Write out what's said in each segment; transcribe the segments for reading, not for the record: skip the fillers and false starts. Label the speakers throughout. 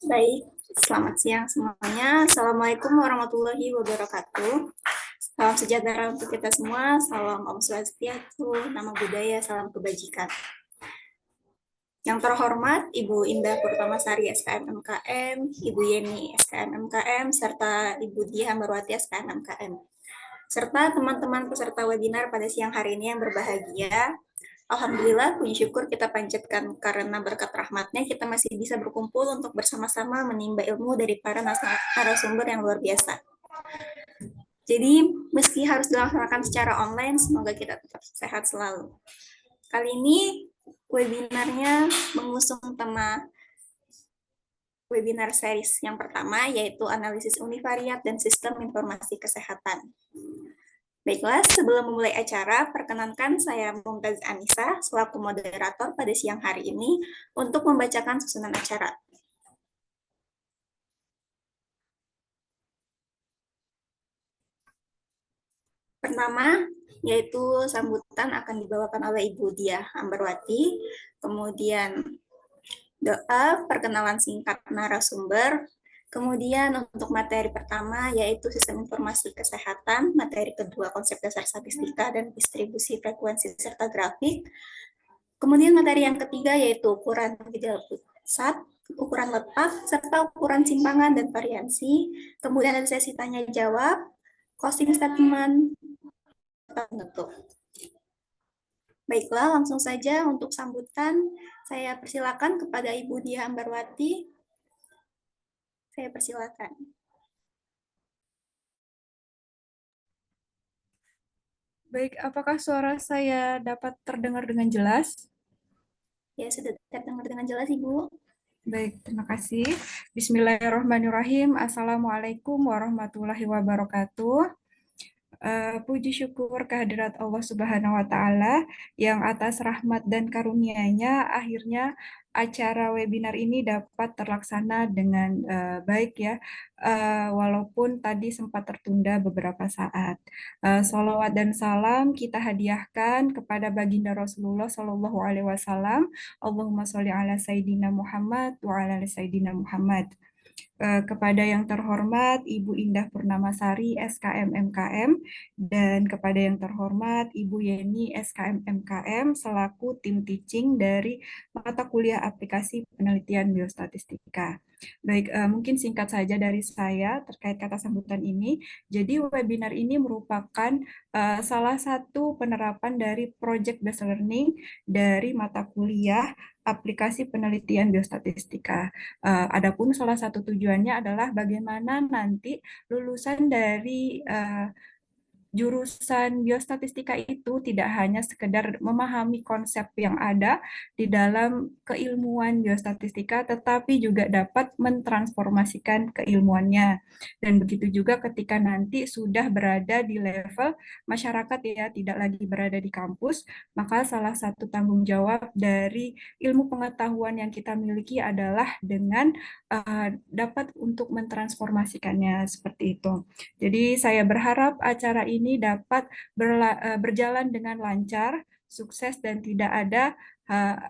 Speaker 1: Baik, selamat siang semuanya. Assalamualaikum warahmatullahi wabarakatuh. Salam sejahtera untuk kita semua. Salam Om Swastiastu, nama budaya, salam kebajikan. Yang terhormat Ibu Indah Purnamasari SKM MKM, Ibu Yeni SKM MKM, serta Ibu Diah Ambarwati SKM MKM. Serta teman-teman peserta webinar pada siang hari ini yang berbahagia. Alhamdulillah, puji syukur kita panjatkan karena berkat rahmatnya kita masih bisa berkumpul untuk bersama-sama menimba ilmu dari para narasumber yang luar biasa. Jadi, meski harus dilaksanakan secara online, semoga kita tetap sehat selalu. Kali ini, webinarnya mengusung tema webinar series yang pertama, yaitu analisis univariat dan sistem informasi kesehatan. Baiklah, sebelum memulai acara, perkenankan saya Mumtaz Anissa selaku moderator pada siang hari ini untuk membacakan susunan acara. Pertama, yaitu sambutan akan dibawakan oleh Ibu Diah Ambarwati, kemudian doa, perkenalan singkat narasumber, kemudian untuk materi pertama yaitu sistem informasi kesehatan, materi kedua konsep dasar statistika dan distribusi frekuensi serta grafik, kemudian materi yang ketiga yaitu ukuran gejala pusat, ukuran letak, serta ukuran simpangan dan variansi. Kemudian ada sesi tanya jawab, closing statement, penutup. Baiklah, langsung saja untuk sambutan saya persilakan kepada Ibu Diah Ambarwati. Saya persilakan.
Speaker 2: Baik, apakah suara saya dapat terdengar dengan jelas?
Speaker 1: Ya, sudah terdengar dengan jelas, Ibu.
Speaker 2: Baik, terima kasih. Bismillahirrahmanirrahim. Assalamualaikum warahmatullahi wabarakatuh. Puji syukur kehadirat Allah Subhanahu wa Ta'ala yang atas rahmat dan karunia-Nya akhirnya acara webinar ini dapat terlaksana dengan baik ya, walaupun tadi sempat tertunda beberapa saat. Salawat dan salam kita hadiahkan kepada baginda Rasulullah Shallallahu Alaihi Wasallam. Allahumma sholli ala Sayyidina Muhammad wa ala ali Sayyidina Muhammad. Kepada yang terhormat Ibu Indah Purnamasari SKM MKM dan kepada yang terhormat Ibu Yeni SKM MKM selaku tim teaching dari mata kuliah aplikasi penelitian biostatistika. Baik, mungkin singkat saja dari saya terkait kata sambutan ini. Jadi webinar ini merupakan salah satu penerapan dari project based learning dari mata kuliah aplikasi penelitian biostatistika. Adapun salah satu tujuannya adalah bagaimana nanti lulusan dari jurusan biostatistika itu tidak hanya sekedar memahami konsep yang ada di dalam keilmuan biostatistika, tetapi juga dapat mentransformasikan keilmuannya. Dan begitu juga ketika nanti sudah berada di level masyarakat ya, tidak lagi berada di kampus, maka salah satu tanggung jawab dari ilmu pengetahuan yang kita miliki adalah dengan dapat untuk mentransformasikannya seperti itu. Jadi saya berharap acara ini dapat berjalan dengan lancar, sukses dan tidak ada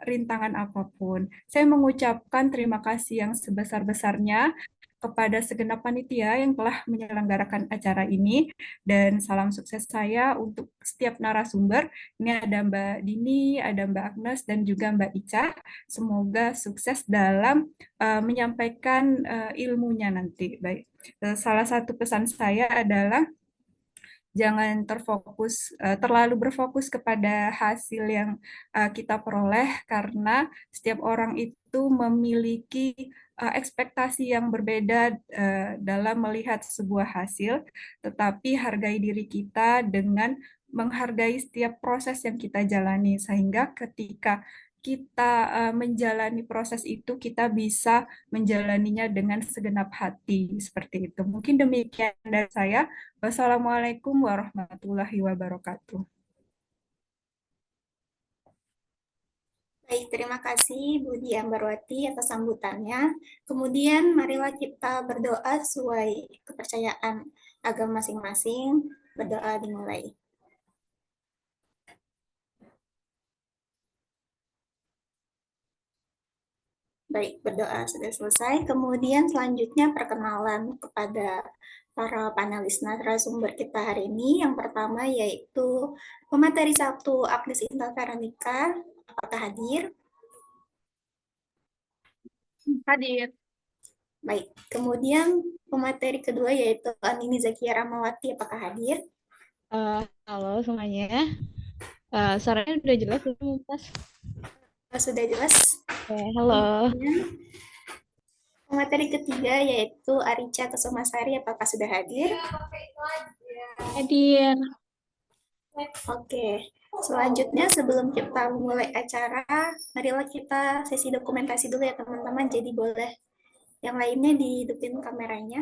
Speaker 2: rintangan apapun. Saya mengucapkan terima kasih yang sebesar-besarnya kepada segenap panitia yang telah menyelenggarakan acara ini dan salam sukses saya untuk setiap narasumber. Ini ada Mbak Dini, ada Mbak Agnes dan juga Mbak Ica. Semoga sukses dalam menyampaikan ilmunya nanti. Baik. Salah satu pesan saya adalah jangan terlalu berfokus kepada hasil yang kita peroleh karena setiap orang itu memiliki ekspektasi yang berbeda dalam melihat sebuah hasil, tetapi hargai diri kita dengan menghargai setiap proses yang kita jalani sehingga ketika kita menjalani proses itu kita bisa menjalaninya dengan segenap hati seperti itu. Mungkin demikian dari saya. Wassalamualaikum warahmatullahi wabarakatuh.
Speaker 1: Baik, terima kasih Bu Diah Ambarwati atas sambutannya. Kemudian marilah kita berdoa sesuai kepercayaan agama masing-masing. Berdoa dimulai. Baik, berdoa sudah selesai. Kemudian selanjutnya perkenalan kepada para panelis narasumber kita hari ini. Yang pertama yaitu pemateri 1 Agnes Intan Veronica. Apakah hadir?
Speaker 3: Hadir.
Speaker 1: Baik. Kemudian pemateri kedua yaitu Anini Zakia Ramawati. Apakah hadir?
Speaker 3: Halo semuanya. Suaranya udah jelas belum, Mas?
Speaker 1: Sudah jelas?
Speaker 3: Halo.
Speaker 1: Pemateri ketiga yaitu Arica Kusumasari. Apakah sudah hadir?
Speaker 3: Hadir.
Speaker 1: Oke, selanjutnya sebelum kita memulai acara, marilah kita sesi dokumentasi dulu ya teman-teman. Jadi boleh yang lainnya dihidupin kameranya.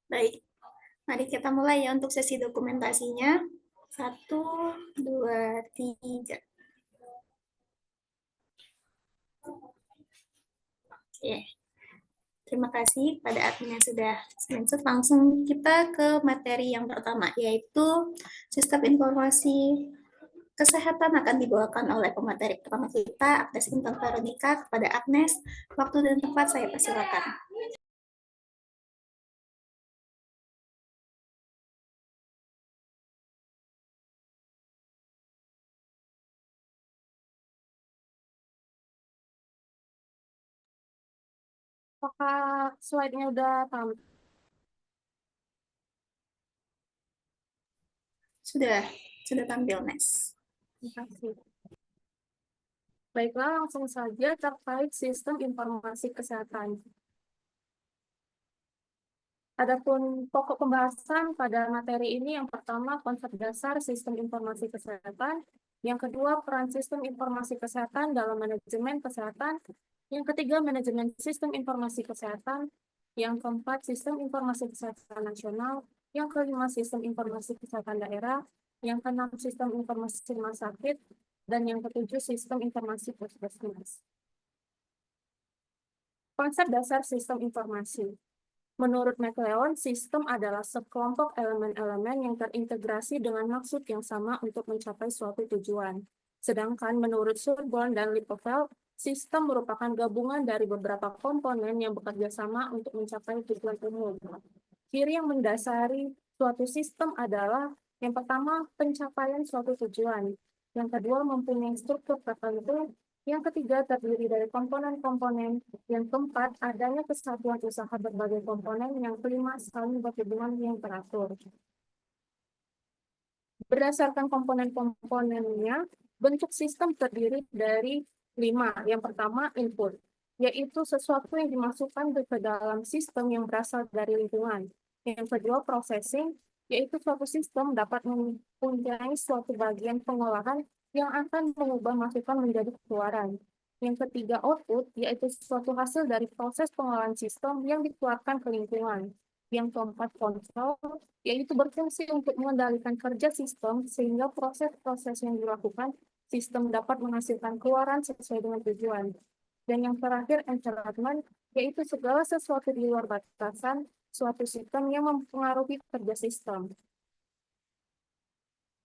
Speaker 1: Baik, mari kita mulai ya untuk sesi dokumentasinya. 1, 2, 3. Oke. Terima kasih pada admin yang sudah screenshot. Langsung kita ke materi yang pertama, yaitu sistem informasi kesehatan akan dibawakan oleh pemateri pertama kita, Agnes Intan Veronica. Kepada Agnes, waktu dan tempat saya persilakan.
Speaker 3: Apakah slide-nya udah tampil?
Speaker 1: Sudah tampil, Nes.
Speaker 3: Terima kasih. Baiklah, langsung saja terkait sistem informasi kesehatan. Adapun pokok pembahasan pada materi ini yang pertama konsep dasar sistem informasi kesehatan, yang kedua peran sistem informasi kesehatan dalam manajemen kesehatan, yang ketiga manajemen sistem informasi kesehatan, yang keempat sistem informasi kesehatan nasional, yang kelima sistem informasi kesehatan daerah, yang keenam sistem informasi rumah sakit, dan yang ketujuh sistem informasi puskesmas. Konsep dasar sistem informasi. Menurut McLeod, sistem adalah sekelompok elemen-elemen yang terintegrasi dengan maksud yang sama untuk mencapai suatu tujuan. Sedangkan menurut Surborn dan Lippeveld, sistem merupakan gabungan dari beberapa komponen yang bekerja sama untuk mencapai tujuan umum. Ciri yang mendasari suatu sistem adalah yang pertama, pencapaian suatu tujuan. Yang kedua, mempunyai struktur tertentu. Yang ketiga, terdiri dari komponen-komponen. Yang keempat, adanya kesatuan usaha berbagai komponen. Yang kelima, saling berhubungan yang teratur. Berdasarkan komponen-komponennya, bentuk sistem terdiri dari 5. Yang pertama, input, yaitu sesuatu yang dimasukkan ke dalam sistem yang berasal dari lingkungan. Yang kedua, processing, yaitu suatu sistem dapat mempunyai suatu bagian pengolahan yang akan mengubah masukan menjadi keluaran. Yang ketiga, output, yaitu suatu hasil dari proses pengolahan sistem yang dikeluarkan ke lingkungan. Yang keempat, kontrol, yaitu berfungsi untuk mengendalikan kerja sistem sehingga proses-proses yang dilakukan sistem dapat menghasilkan keluaran sesuai dengan tujuan. Dan yang terakhir, entrapment, yaitu segala sesuatu di luar batasan suatu sistem yang mempengaruhi kerja sistem.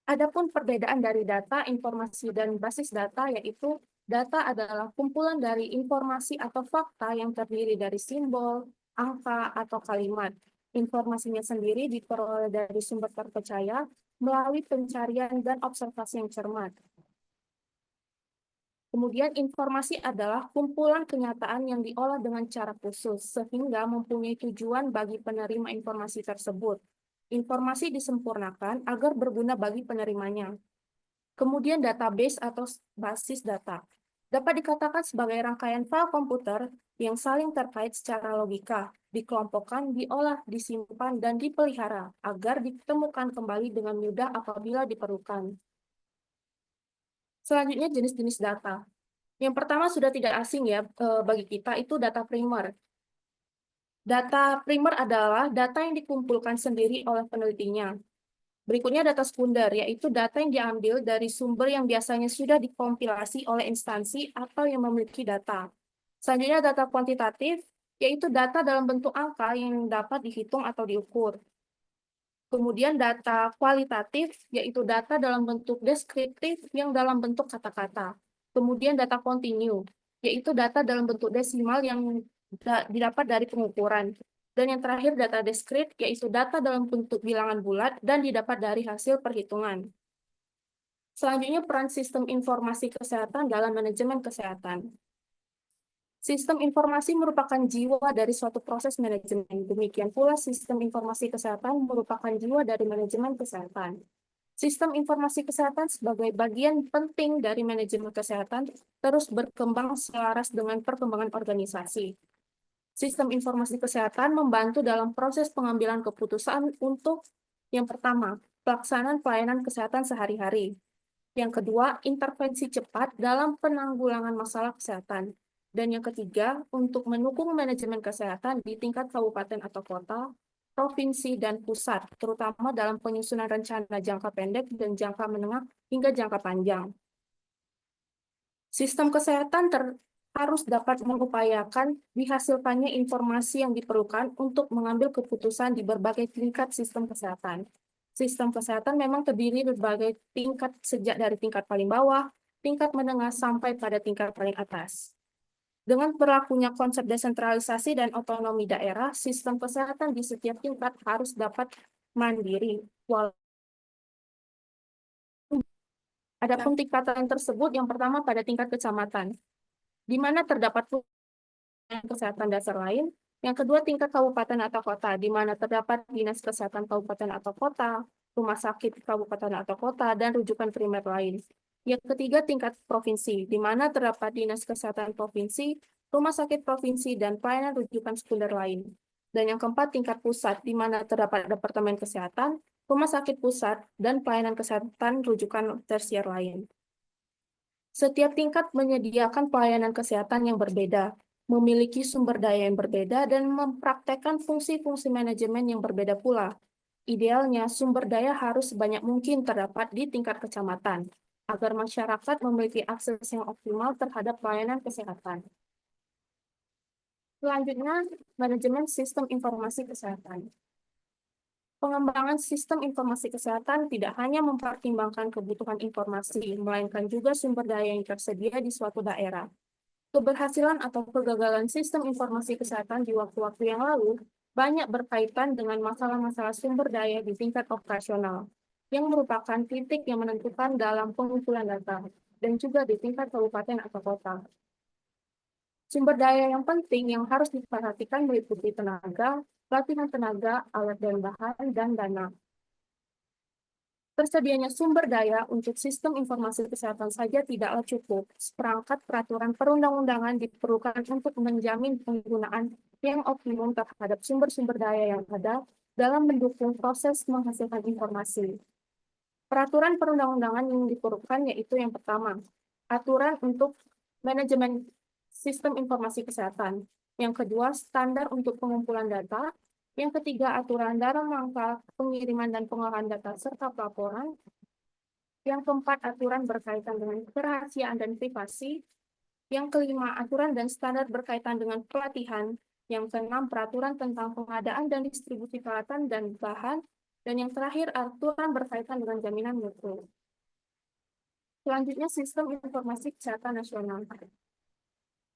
Speaker 3: Adapun perbedaan dari data, informasi, dan basis data, yaitu data adalah kumpulan dari informasi atau fakta yang terdiri dari simbol, angka, atau kalimat. Informasinya sendiri diperoleh dari sumber terpercaya melalui pencarian dan observasi yang cermat. Kemudian informasi adalah kumpulan kenyataan yang diolah dengan cara khusus, sehingga mempunyai tujuan bagi penerima informasi tersebut. Informasi disempurnakan agar berguna bagi penerimanya. Kemudian database atau basis data dapat dikatakan sebagai rangkaian file komputer yang saling terkait secara logika, dikelompokkan, diolah, disimpan, dan dipelihara agar ditemukan kembali dengan mudah apabila diperlukan. Selanjutnya jenis-jenis data. Yang pertama sudah tidak asing ya bagi kita, itu data primer. Data primer adalah data yang dikumpulkan sendiri oleh penelitinya. Berikutnya data sekunder, yaitu data yang diambil dari sumber yang biasanya sudah dikompilasi oleh instansi atau yang memiliki data. Selanjutnya data kuantitatif, yaitu data dalam bentuk angka yang dapat dihitung atau diukur. Kemudian data kualitatif, yaitu data dalam bentuk deskriptif yang dalam bentuk kata-kata. Kemudian data kontinu, yaitu data dalam bentuk desimal yang didapat dari pengukuran. Dan yang terakhir data diskrit, yaitu data dalam bentuk bilangan bulat dan didapat dari hasil perhitungan. Selanjutnya peran sistem informasi kesehatan dalam manajemen kesehatan. Sistem informasi merupakan jiwa dari suatu proses manajemen. Demikian pula sistem informasi kesehatan merupakan jiwa dari manajemen kesehatan. Sistem informasi kesehatan sebagai bagian penting dari manajemen kesehatan terus berkembang selaras dengan perkembangan organisasi. Sistem informasi kesehatan membantu dalam proses pengambilan keputusan untuk yang pertama, pelaksanaan pelayanan kesehatan sehari-hari. Yang kedua, intervensi cepat dalam penanggulangan masalah kesehatan. Dan yang ketiga, untuk mendukung manajemen kesehatan di tingkat kabupaten atau kota, provinsi, dan pusat, terutama dalam penyusunan rencana jangka pendek dan jangka menengah hingga jangka panjang. Sistem kesehatan harus dapat mengupayakan dihasilkannya informasi yang diperlukan untuk mengambil keputusan di berbagai tingkat sistem kesehatan. Sistem kesehatan memang terdiri berbagai tingkat sejak dari tingkat paling bawah, tingkat menengah, sampai pada tingkat paling atas. Dengan berlakunya konsep desentralisasi dan otonomi daerah, sistem kesehatan di setiap tingkat harus dapat mandiri. Adapun tingkatan tersebut yang pertama pada tingkat kecamatan, di mana terdapat kesehatan dasar lain. Yang kedua tingkat kabupaten atau kota, di mana terdapat dinas kesehatan kabupaten atau kota, rumah sakit kabupaten atau kota, dan rujukan primer lain. Yang ketiga tingkat provinsi, di mana terdapat dinas kesehatan provinsi, rumah sakit provinsi, dan pelayanan rujukan sekunder lain. Dan yang keempat tingkat pusat, di mana terdapat departemen kesehatan, rumah sakit pusat, dan pelayanan kesehatan rujukan tersier lain. Setiap tingkat menyediakan pelayanan kesehatan yang berbeda, memiliki sumber daya yang berbeda, dan mempraktekkan fungsi-fungsi manajemen yang berbeda pula. Idealnya, sumber daya harus sebanyak mungkin terdapat di tingkat kecamatan, agar masyarakat memiliki akses yang optimal terhadap pelayanan kesehatan. Selanjutnya, manajemen sistem informasi kesehatan. Pengembangan sistem informasi kesehatan tidak hanya mempertimbangkan kebutuhan informasi, melainkan juga sumber daya yang tersedia di suatu daerah. Keberhasilan atau kegagalan sistem informasi kesehatan di waktu-waktu yang lalu banyak berkaitan dengan masalah-masalah sumber daya di tingkat operasional, yang merupakan titik yang menentukan dalam pengumpulan data, dan juga di tingkat kabupaten atau kota. Sumber daya yang penting yang harus diperhatikan meliputi tenaga, pelatihan tenaga, alat dan bahan, dan dana. Tersedianya sumber daya untuk sistem informasi kesehatan saja tidaklah cukup. Seperangkat peraturan perundang-undangan diperlukan untuk menjamin penggunaan yang optimum terhadap sumber-sumber daya yang ada dalam mendukung proses menghasilkan informasi. Peraturan perundang-undangan yang diperlukan yaitu yang pertama, aturan untuk manajemen sistem informasi kesehatan. Yang kedua, standar untuk pengumpulan data. Yang ketiga, aturan dalam rangka pengiriman dan pengolahan data serta pelaporan. Yang keempat, aturan berkaitan dengan kerahasiaan dan privasi. Yang kelima, aturan dan standar berkaitan dengan pelatihan. Yang keenam, peraturan tentang pengadaan dan distribusi peralatan dan bahan. Dan yang terakhir, aturan berkaitan dengan jaminan mutu. Selanjutnya, sistem informasi kesehatan nasional.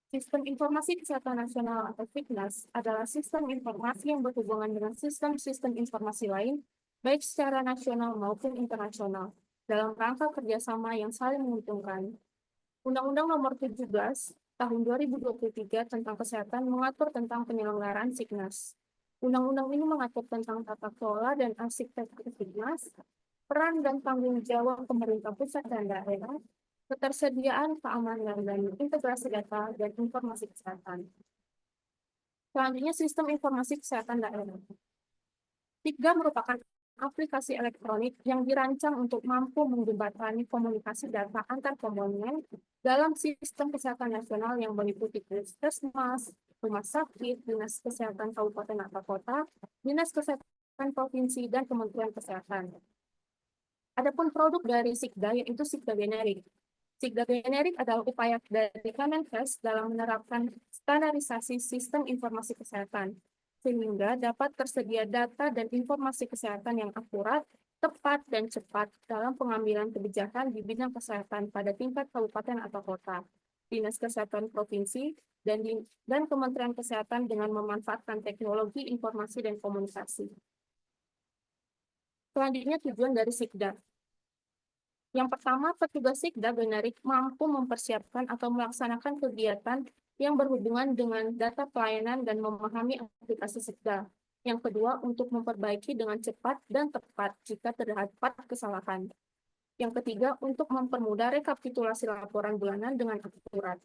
Speaker 3: Sistem Informasi Kesehatan Nasional atau SIKNAS adalah sistem informasi yang berhubungan dengan sistem-sistem informasi lain, baik secara nasional maupun internasional, dalam rangka kerjasama yang saling menguntungkan. Undang-Undang Nomor 17 Tahun 2023 tentang Kesehatan mengatur tentang penyelenggaraan Signas. Undang-undang ini mengatur tentang tata kelola dan arsitektur Signas, peran dan tanggung jawab pemerintah pusat dan daerah, ketersediaan, keamanan, dan integrasi data dan informasi kesehatan. Selanjutnya, sistem informasi kesehatan daerah. Sigda merupakan aplikasi elektronik yang dirancang untuk mampu menjembatani komunikasi data antar komponen dalam sistem kesehatan nasional yang meliputi puskesmas, rumah sakit, dinas kesehatan kabupaten atau kota, dinas kesehatan provinsi, dan Kementerian Kesehatan. Adapun produk dari Sigda yaitu Sigda generik. Sigda generik adalah upaya dari Kemenkes dalam menerapkan standarisasi sistem informasi kesehatan, sehingga dapat tersedia data dan informasi kesehatan yang akurat, tepat, dan cepat dalam pengambilan kebijakan di bidang kesehatan pada tingkat kabupaten atau kota, dinas kesehatan provinsi, dan Kementerian Kesehatan dengan memanfaatkan teknologi informasi dan komunikasi. Selanjutnya, tujuan dari Sigda. Yang pertama, petugas Sigda generik mampu mempersiapkan atau melaksanakan kegiatan yang berhubungan dengan data pelayanan dan memahami aplikasi Sigda. Yang kedua, untuk memperbaiki dengan cepat dan tepat jika terdapat kesalahan. Yang ketiga, untuk mempermudah rekapitulasi laporan bulanan dengan akurat.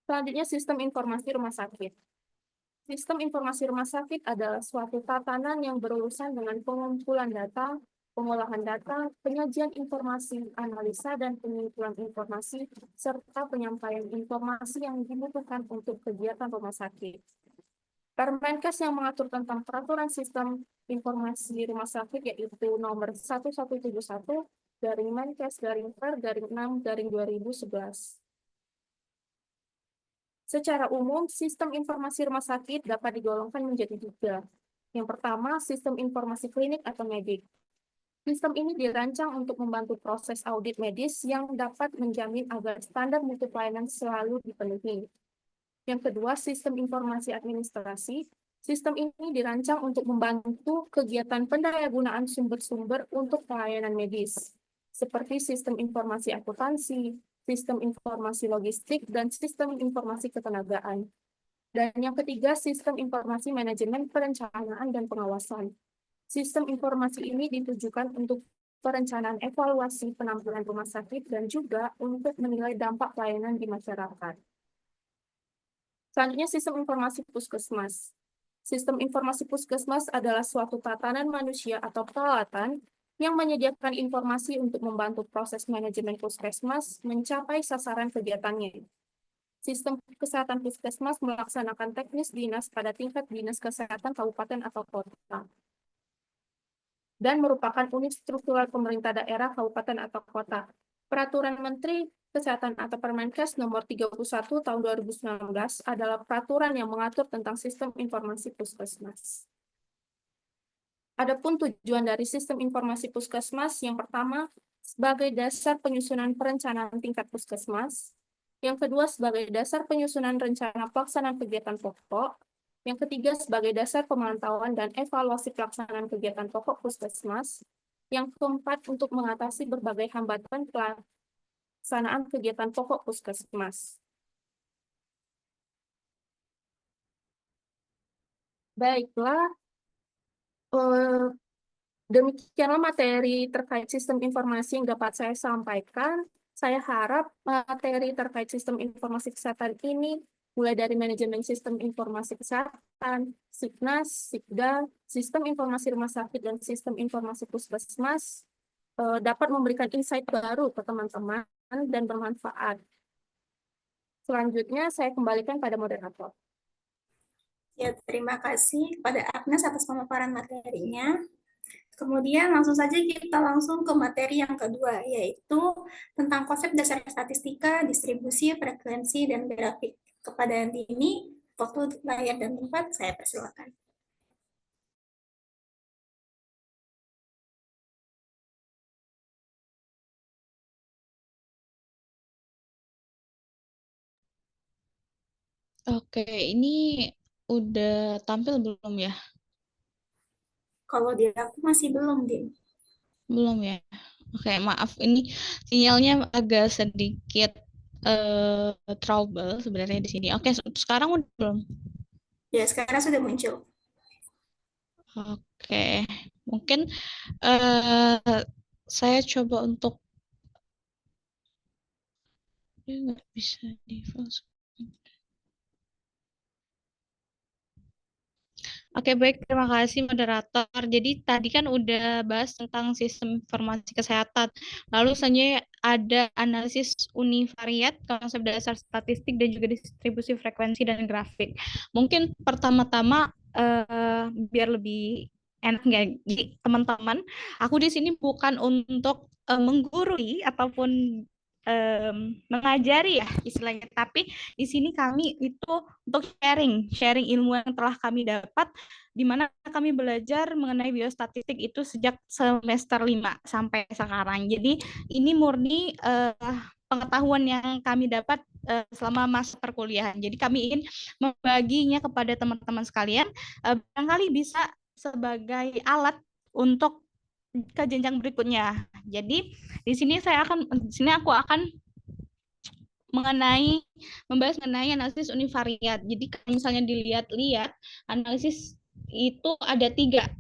Speaker 3: Selanjutnya, sistem informasi rumah sakit. Sistem informasi rumah sakit adalah suatu tatanan yang berurusan dengan pengumpulan data, pengolahan data, penyajian informasi, analisa dan pengumpulan informasi, serta penyampaian informasi yang dibutuhkan untuk kegiatan rumah sakit. Permenkes yang mengatur tentang peraturan sistem informasi rumah sakit yaitu nomor 1171 garing Menkes garing Per garing 6 garing 2011. Secara umum, sistem informasi rumah sakit dapat digolongkan menjadi tiga. Yang pertama, sistem informasi klinik atau medik. Sistem ini dirancang untuk membantu proses audit medis yang dapat menjamin agar standar mutu pelayanan selalu dipenuhi. Yang kedua, sistem informasi administrasi. Sistem ini dirancang untuk membantu kegiatan pendayagunaan sumber-sumber untuk pelayanan medis, seperti sistem informasi akuntansi, sistem informasi logistik, dan sistem informasi ketenagaan. Dan yang ketiga, sistem informasi manajemen perencanaan dan pengawasan. Sistem informasi ini ditujukan untuk perencanaan evaluasi penampilan rumah sakit dan juga untuk menilai dampak pelayanan di masyarakat. Selanjutnya, sistem informasi puskesmas. Sistem informasi puskesmas adalah suatu tatanan manusia atau peralatan yang menyediakan informasi untuk membantu proses manajemen puskesmas mencapai sasaran kegiatannya. Sistem kesehatan puskesmas melaksanakan teknis dinas pada tingkat dinas kesehatan kabupaten atau kota dan merupakan unit struktural pemerintah daerah, kabupaten, atau kota. Peraturan Menteri Kesehatan atau Permenkes nomor 31 tahun 2019 adalah peraturan yang mengatur tentang sistem informasi puskesmas. Adapun tujuan dari sistem informasi puskesmas, yang pertama, sebagai dasar penyusunan perencanaan tingkat puskesmas. Yang kedua, sebagai dasar penyusunan rencana pelaksanaan kegiatan pokok. Yang ketiga, sebagai dasar pemantauan dan evaluasi pelaksanaan kegiatan pokok puskesmas. Yang keempat, untuk mengatasi berbagai hambatan pelaksanaan kegiatan pokok puskesmas. Baiklah, demikianlah materi terkait sistem informasi yang dapat saya sampaikan. Saya harap materi terkait sistem informasi kesehatan ini, mulai dari manajemen sistem informasi kesehatan, Signas, Sigda, sistem informasi rumah sakit, dan sistem informasi puskesmas, dapat memberikan insight baru ke teman-teman dan bermanfaat. Selanjutnya, saya kembalikan pada moderator.
Speaker 1: Ya, terima kasih kepada Agnes atas pemaparan materinya. Kemudian langsung saja kita langsung ke materi yang kedua, yaitu tentang konsep dasar statistika, distribusi, frekuensi, dan grafik. Kepada ini, waktu, layar, dan tempat, saya persilakan.
Speaker 4: Oke, ini udah tampil belum ya?
Speaker 1: Kalau di aku masih belum, Din.
Speaker 4: Belum ya? Oke, maaf ini sinyalnya agak sedikit trouble sebenarnya di sini. Oke, sekarang udah belum?
Speaker 1: Ya, sekarang sudah muncul.
Speaker 4: Oke, mungkin eh saya coba untuk nggak bisa di full screen. Oke, baik. Terima kasih, moderator. Jadi tadi kan udah bahas tentang sistem informasi kesehatan. Lalu selanjutnya ada analisis univariat, konsep dasar statistik, dan juga distribusi frekuensi dan grafik. Mungkin pertama-tama biar lebih enak nggak, jadi teman-teman, aku di sini bukan untuk menggurui ataupun mengajari ya istilahnya, tapi di sini kami itu untuk sharing ilmu yang telah kami dapat, di mana kami belajar mengenai biostatistik itu sejak semester 5 sampai sekarang. Jadi ini murni pengetahuan yang kami dapat selama masa perkuliahan. Jadi kami ingin membaginya kepada teman-teman sekalian, barangkali bisa sebagai alat untuk ke jenjang berikutnya. Jadi di sini aku akan membahas mengenai analisis univariat. Jadi kalau misalnya dilihat-lihat, analisis itu ada 3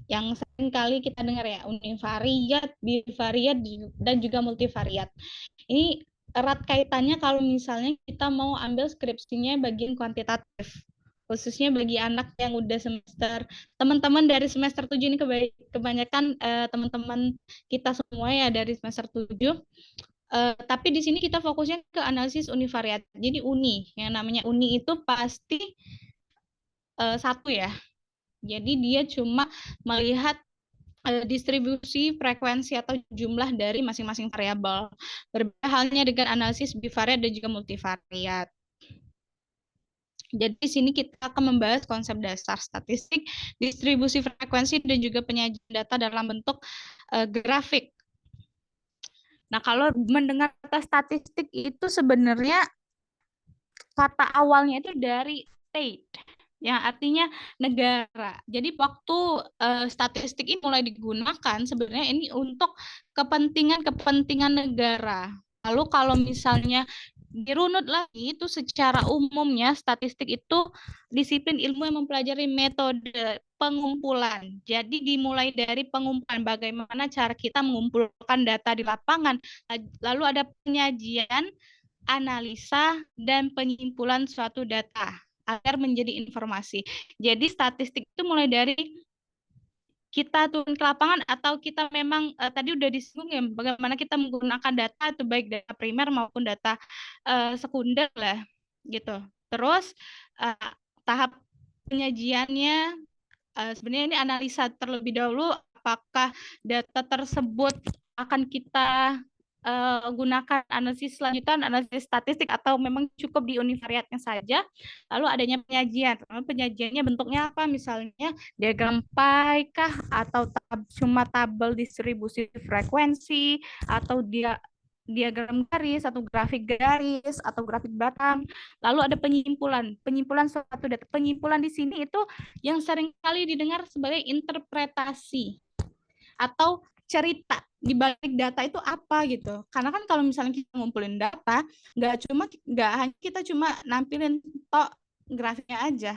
Speaker 4: yang sering kali kita dengar ya, univariat, bivariat, dan juga multivariat. Ini erat kaitannya kalau misalnya kita mau ambil skripsinya bagian kuantitatif, khususnya bagi anak yang udah semester, teman-teman dari semester 7 ini kebanyakan teman-teman kita semua ya dari semester 7. Tapi di sini kita fokusnya ke analisis univariat. Jadi yang namanya uni itu pasti satu ya. Jadi dia cuma melihat distribusi frekuensi atau jumlah dari masing-masing variabel. Berbeda halnya dengan analisis bivariat dan juga multivariat. Jadi di sini kita akan membahas konsep dasar statistik, distribusi frekuensi, dan juga penyajian data dalam bentuk grafik. Nah, kalau mendengar kata statistik itu sebenarnya kata awalnya itu dari state, yang artinya negara. Jadi waktu statistik ini mulai digunakan sebenarnya ini untuk kepentingan negara. Lalu kalau misalnya dirunut lagi itu secara umumnya statistik itu disiplin ilmu yang mempelajari metode pengumpulan. Jadi dimulai dari pengumpulan, bagaimana cara kita mengumpulkan data di lapangan, lalu ada penyajian, analisa, dan penyimpulan suatu data agar menjadi informasi. Jadi statistik itu mulai dari kita turun ke lapangan atau kita memang tadi udah disinggung ya bagaimana kita menggunakan data itu baik data primer maupun data sekunder lah gitu. Terus tahap penyajiannya sebenarnya ini analisa terlebih dahulu apakah data tersebut akan kita gunakan analisis lanjutan, analisis statistik, atau memang cukup di univariatnya saja. Lalu adanya penyajian. Penyajiannya bentuknya apa? Misalnya diagram pie kah? Atau cuma tabel distribusi frekuensi? Atau diagram garis atau grafik garis atau grafik batang. Lalu ada penyimpulan suatu data. Penyimpulan di sini itu yang sering kali didengar sebagai interpretasi atau cerita di balik data itu apa gitu. Karena kan kalau misalnya kita ngumpulin data, nggak hanya kita cuma nampilin tok grafiknya aja.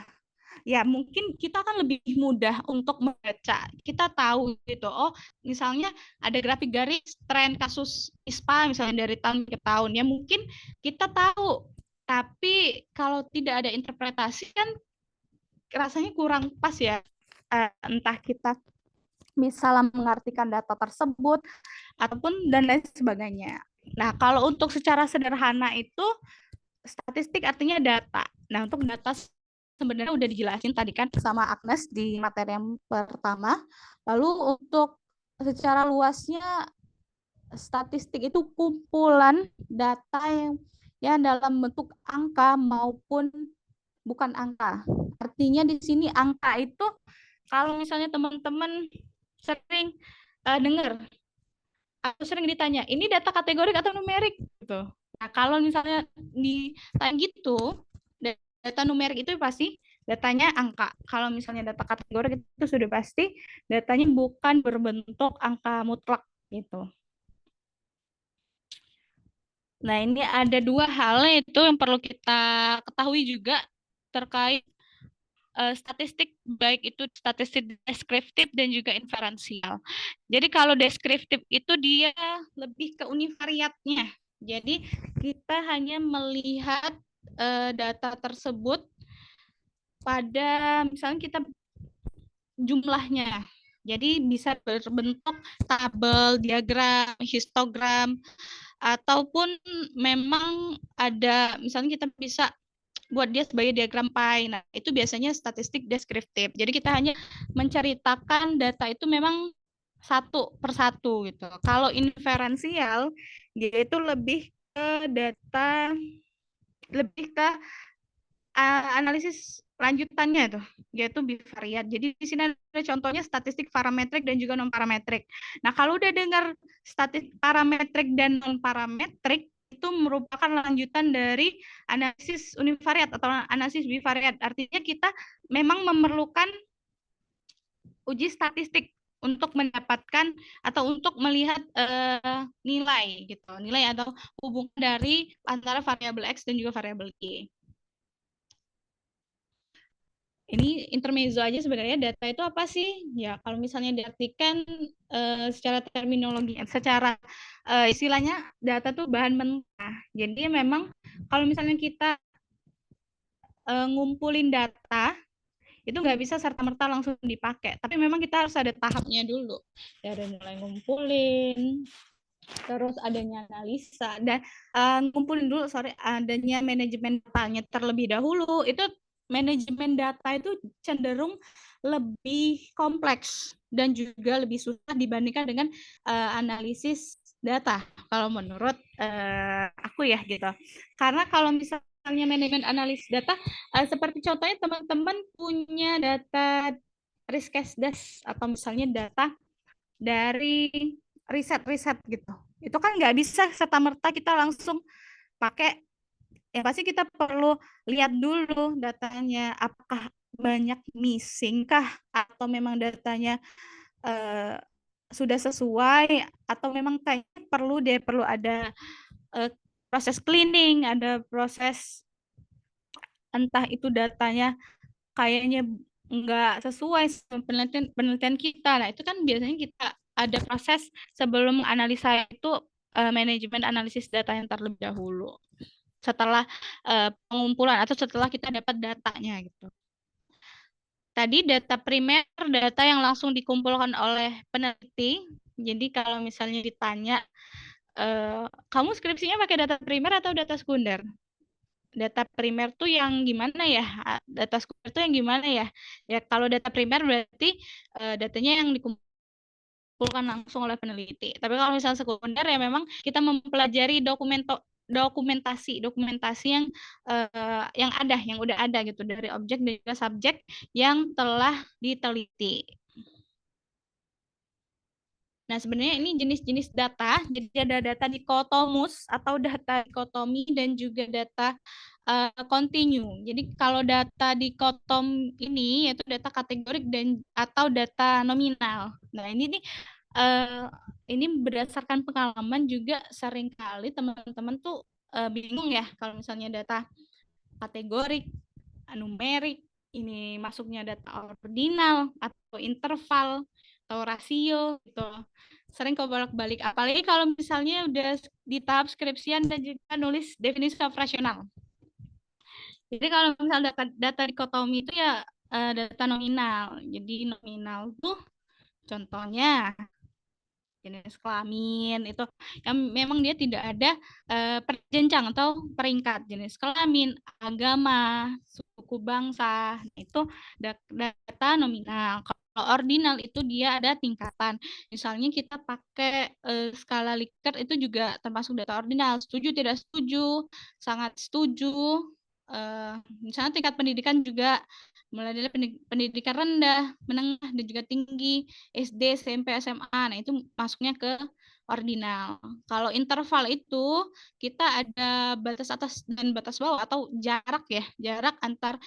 Speaker 4: Ya mungkin kita akan lebih mudah untuk membaca. Kita tahu gitu, oh misalnya ada grafik garis tren kasus ISPA misalnya dari tahun ke tahun, ya mungkin kita tahu. Tapi kalau tidak ada interpretasi kan rasanya kurang pas ya. Entah kita misalnya mengartikan data tersebut ataupun dan lain sebagainya. Nah, kalau untuk secara sederhana itu statistik artinya data. Nah, untuk data sebenarnya udah dijelasin tadi kan sama Agnes di materi yang pertama. Lalu untuk secara luasnya statistik itu kumpulan data yang dalam bentuk angka maupun bukan angka. Artinya di sini angka itu kalau misalnya teman-teman sering dengar atau sering ditanya, ini data kategorik atau numerik gitu. Nah, kalau misalnya ditanya gitu, data numerik itu pasti datanya angka. Kalau misalnya data kategorik itu sudah pasti datanya bukan berbentuk angka mutlak gitu. Nah, ini ada dua hal itu yang perlu kita ketahui juga terkait statistik, baik itu statistik deskriptif dan juga inferensial. Jadi kalau deskriptif itu dia lebih ke univariatnya. Jadi kita hanya melihat data tersebut pada misalnya kita jumlahnya. Jadi bisa berbentuk tabel, diagram, histogram, ataupun memang ada misalnya kita bisa buat dia sebagai diagram pie. Nah, itu biasanya statistik deskriptif. Jadi kita hanya menceritakan data itu memang satu persatu gitu. Kalau inferensial, dia itu lebih ke data, lebih ke analisis lanjutannya tuh, yaitu bivariat. Jadi di sini ada contohnya statistik parametrik dan juga non parametrik. Nah, kalau udah dengar statistik parametrik dan non parametrik itu merupakan lanjutan dari analisis univariat atau analisis bivariat. Artinya kita memang memerlukan uji statistik untuk mendapatkan atau untuk melihat nilai gitu, nilai atau hubungan dari antara variabel X dan juga variabel Y. Ini intermezzo aja sebenarnya, data itu apa sih? Ya, kalau misalnya diartikan secara terminologi, secara istilahnya data tuh bahan mentah. Jadi memang kalau misalnya kita ngumpulin data, itu nggak bisa serta-merta langsung dipakai. Tapi memang kita harus ada tahapnya dulu. Dari mulai ngumpulin, terus adanya analisa, dan ngumpulin dulu, adanya manajemen datanya terlebih dahulu. Itu manajemen data itu cenderung lebih kompleks dan juga lebih susah dibandingkan dengan analisis data kalau menurut aku ya gitu. Karena kalau misalnya manajemen analisis data seperti contohnya teman-teman punya data Riskesdas atau misalnya data dari riset-riset gitu. Itu kan nggak bisa serta-merta kita langsung pakai. Ya pasti kita perlu lihat dulu datanya, apakah banyak missing kah, atau memang datanya sudah sesuai, atau memang kayaknya perlu ada proses cleaning, ada proses entah itu datanya kayaknya nggak sesuai sama penelitian kita. Nah, itu kan biasanya kita ada proses sebelum analisa itu manajemen analisis data yang terlebih dahulu. Setelah pengumpulan atau setelah kita dapat datanya gitu. Tadi data primer, data yang langsung dikumpulkan oleh peneliti. Jadi kalau misalnya ditanya, kamu skripsinya pakai data primer atau data sekunder? Data primer tuh yang gimana ya? Data sekunder tuh yang gimana ya? Ya kalau data primer berarti datanya yang dikumpulkan langsung oleh peneliti. Tapi kalau misalnya sekunder ya memang kita mempelajari dokumentasi yang udah ada gitu dari objek dan juga subjek yang telah diteliti. Nah, sebenarnya ini jenis-jenis data. Jadi ada data dikotomus atau data dikotomi dan juga data continue. Jadi kalau data dikotom ini yaitu data kategorik dan atau data nominal. Nah, ini nih ini berdasarkan pengalaman juga seringkali teman-teman tuh bingung ya kalau misalnya data kategorik, numerik, ini masuknya data ordinal atau interval atau rasio gitu. Sering kebolak-balik, apalagi kalau misalnya udah di tahap skripsian dan juga nulis definisi operasional. Jadi kalau misalnya data dikotomi itu ya data nominal. Jadi nominal tuh contohnya jenis kelamin itu yang memang dia tidak ada perjenjang atau peringkat, jenis kelamin, agama, suku bangsa, itu data nominal. Kalau ordinal itu dia ada tingkatan. Misalnya kita pakai skala Likert itu juga termasuk data ordinal. Setuju, tidak setuju, sangat setuju. Misalnya tingkat pendidikan juga mulai dari pendidikan rendah, menengah, dan juga tinggi, SD, SMP, SMA. Nah, itu masuknya ke ordinal. Kalau interval itu kita ada batas atas dan batas bawah atau jarak ya, jarak antar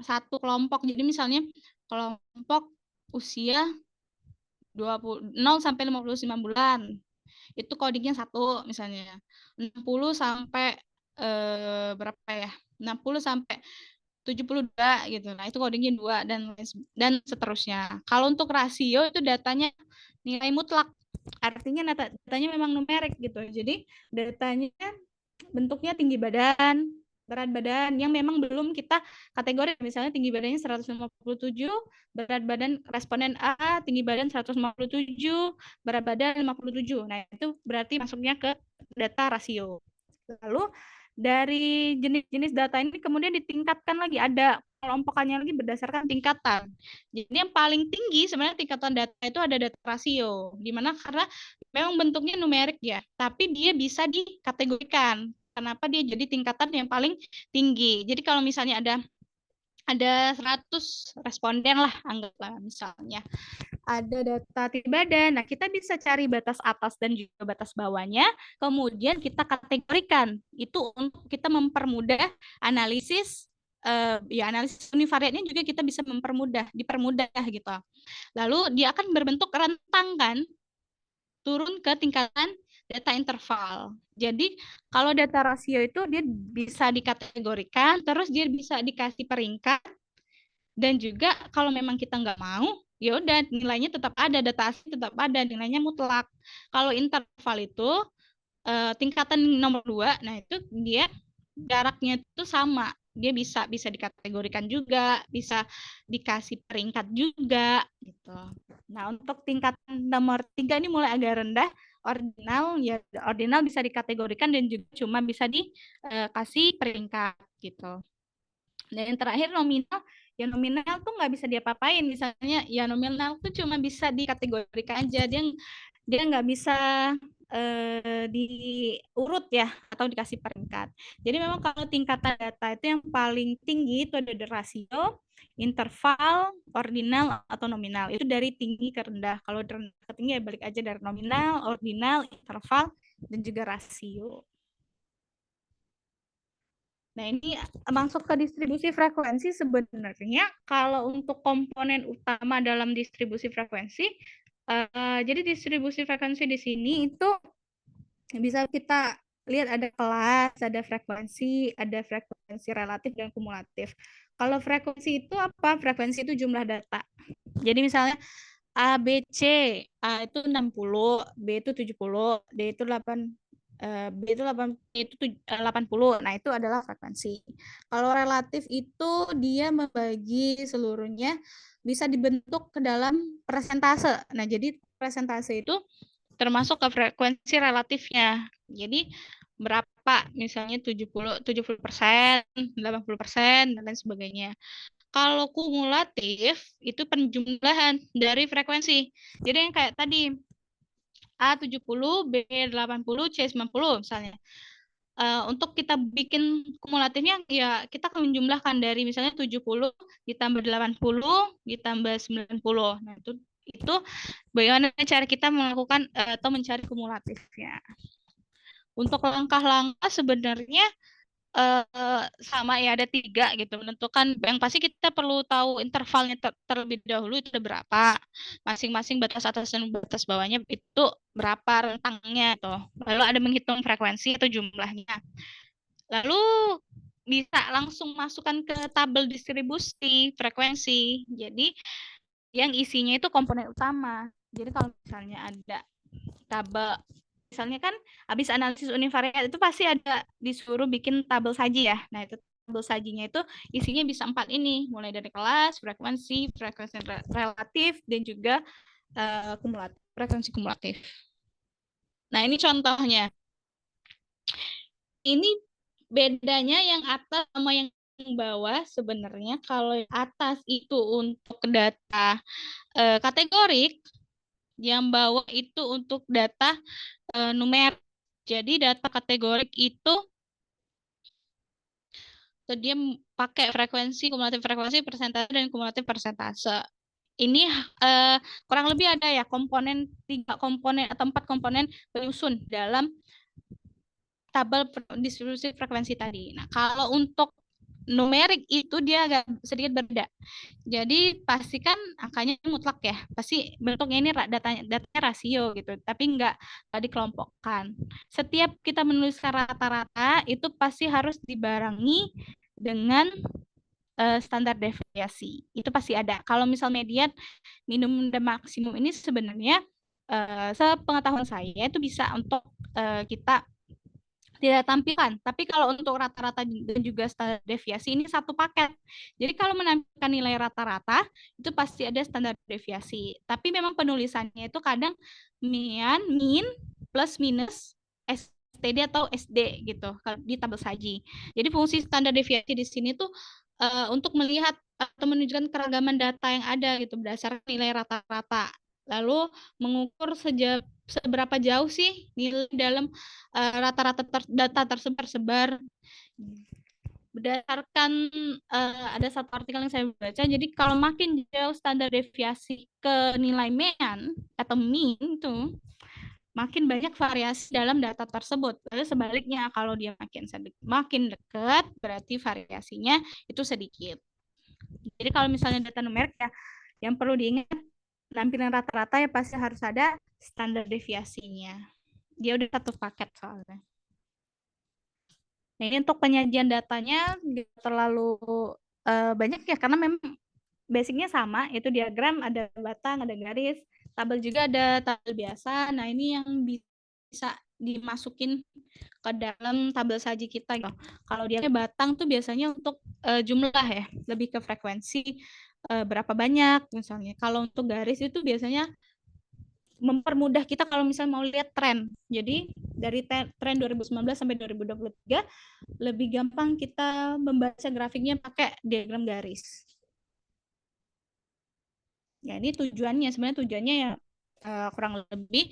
Speaker 4: satu kelompok. Jadi misalnya kelompok usia 0 sampai 59 bulan. itu codingnya 1 misalnya. 60 sampai berapa ya? 60 sampai 72 gitu. Nah, itu codingnya 2 dan seterusnya. Kalau untuk rasio itu datanya nilai mutlak. Artinya datanya memang numerik gitu. Jadi datanya bentuknya tinggi badan, berat badan yang memang belum kita kategori, misalnya tinggi badannya 157, berat badan responden A tinggi badan 157, berat badan 57. Nah, itu berarti masuknya ke data rasio. Lalu dari jenis-jenis data ini kemudian ditingkatkan lagi, ada kelompokannya lagi berdasarkan tingkatan. Jadi yang paling tinggi sebenarnya tingkatan data itu ada data rasio, di mana karena memang bentuknya numerik ya, tapi dia bisa dikategorikan. Kenapa dia jadi tingkatan yang paling tinggi? Jadi kalau misalnya ada 100 responden lah, anggaplah misalnya ada data tinggi badan. Nah, kita bisa cari batas atas dan juga batas bawahnya, kemudian kita kategorikan. Itu untuk kita mempermudah analisis, ya analisis univariatnya juga kita bisa dipermudah gitu. Lalu dia akan berbentuk rentang kan, turun ke tingkatan data interval. Jadi kalau data rasio itu dia bisa dikategorikan, terus dia bisa dikasih peringkat, dan juga kalau memang kita nggak mau, ya udah nilainya tetap ada, data asli tetap ada, nilainya mutlak. Kalau interval itu tingkatan nomor 2, nah itu dia jaraknya itu sama, dia bisa dikategorikan juga, bisa dikasih peringkat juga gitu. Nah, untuk tingkatan nomor 3 ini mulai agak rendah, ordinal, ya ordinal bisa dikategorikan dan juga cuma bisa dikasih peringkat gitu. Dan yang terakhir nominal, ya nominal tuh nggak bisa diapa-apain, misalnya ya nominal tuh cuma bisa dikategorikan aja, dia nggak bisa diurut ya atau dikasih peringkat. Jadi memang kalau tingkatan data itu yang paling tinggi itu ada rasio, interval, ordinal atau nominal. Itu dari tinggi ke rendah. Kalau dari rendah ke tinggi ya balik aja dari nominal, ordinal, interval, dan juga rasio. Nah, ini masuk ke distribusi frekuensi. Sebenarnya kalau untuk komponen utama dalam distribusi frekuensi, jadi distribusi frekuensi di sini itu bisa kita lihat ada kelas, ada frekuensi relatif dan kumulatif. Kalau frekuensi itu apa? Frekuensi itu jumlah data. Jadi misalnya A, B, C, A itu 60, B itu 70, D itu 8, B itu 80. Nah, itu adalah frekuensi. Kalau relatif itu dia membagi seluruhnya bisa dibentuk ke dalam persentase. Nah, jadi persentase itu termasuk ke frekuensi relatifnya. Jadi berapa misalnya 70%, 80%, dan lain sebagainya. Kalau kumulatif itu penjumlahan dari frekuensi. Jadi yang kayak tadi A 70, B 80, C 90 misalnya. Untuk kita bikin kumulatifnya ya kita akan menjumlahkan dari misalnya 70 ditambah 80 ditambah 90. Nah, itu bagaimana cara kita melakukan atau mencari kumulatifnya. Untuk langkah-langkah sebenarnya sama ya, ada 3 gitu. Menentukan yang pasti kita perlu tahu intervalnya terlebih dahulu itu ada berapa. Masing-masing batas atas dan batas bawahnya itu berapa rentangnya tuh. Lalu ada menghitung frekuensi atau jumlahnya. Lalu bisa langsung masukkan ke tabel distribusi frekuensi. Jadi yang isinya itu komponen utama. Jadi kalau misalnya ada tabel, misalnya kan habis analisis univariat itu pasti ada disuruh bikin tabel saji ya. Nah, itu tabel sajinya itu isinya bisa 4 ini, mulai dari kelas, frekuensi relatif, dan juga frekuensi kumulatif. Nah, ini contohnya. Ini bedanya yang atas sama yang bawah. Sebenarnya kalau yang atas itu untuk data kategorik, yang bawah itu untuk data numerik. Jadi data kategorik itu dia pakai frekuensi, kumulatif frekuensi, persentase, dan kumulatif persentase. Ini kurang lebih ada ya 3 komponen atau 4 komponen penyusun dalam tabel distribusi frekuensi tadi. Nah, kalau untuk numerik itu dia agak sedikit berbeda. Jadi pastikan angkanya mutlak ya. Pasti bentuknya ini datanya rasio gitu, tapi nggak dikelompokkan. Setiap kita menuliskan rata-rata itu pasti harus dibarengi dengan standar deviasi. Itu pasti ada. Kalau misal median, minimum dan maksimum ini sebenarnya sepengetahuan saya itu bisa untuk kita tidak tampilkan. Tapi kalau untuk rata-rata dan juga standar deviasi ini satu paket. Jadi kalau menampilkan nilai rata-rata itu pasti ada standar deviasi. Tapi memang penulisannya itu kadang min plus minus STD atau SD gitu di tabel saji. Jadi fungsi standar deviasi di sini tuh untuk melihat atau menunjukkan keragaman data yang ada gitu berdasarkan nilai rata-rata. Lalu mengukur seberapa jauh sih nilai dalam rata-rata data tersebar berdasarkan ada satu artikel yang saya baca. Jadi kalau makin jauh standar deviasi ke nilai mean atau mean itu makin banyak variasi dalam data tersebut. Lalu sebaliknya kalau dia makin dekat berarti variasinya itu sedikit. Jadi kalau misalnya data numerik ya yang perlu diingat tampilan rata-rata ya pasti harus ada standar deviasinya. Dia udah satu paket soalnya. Nah, ini untuk penyajian datanya terlalu banyak ya karena memang basicnya sama, itu diagram ada batang, ada garis, tabel juga ada tabel biasa. Nah, ini yang bisa dimasukin ke dalam tabel saji kita gitu. Kalau dia batang tuh biasanya untuk jumlah ya, lebih ke frekuensi berapa banyak misalnya. Kalau untuk garis itu biasanya mempermudah kita kalau misalnya mau lihat tren. Jadi dari tren 2019 sampai 2023 lebih gampang kita membaca grafiknya pakai diagram garis. Ya ini sebenarnya ya kurang lebih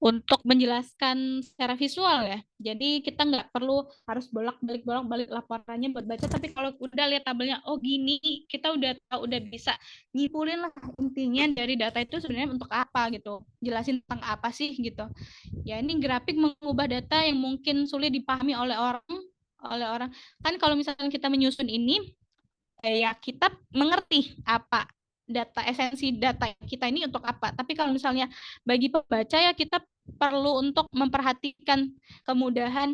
Speaker 4: untuk menjelaskan secara visual ya. Jadi kita nggak perlu harus bolak-balik laporannya buat baca. Tapi kalau udah lihat tabelnya, oh gini, kita udah tahu, udah bisa nyimpulin lah intinya dari data itu sebenarnya untuk apa gitu. Jelasin tentang apa sih gitu. Ya ini grafik mengubah data yang mungkin sulit dipahami oleh orang. Kan kalau misalnya kita menyusun ini, ya kita mengerti apa esensi data kita ini untuk apa. Tapi kalau misalnya bagi pembaca ya kita perlu untuk memperhatikan kemudahan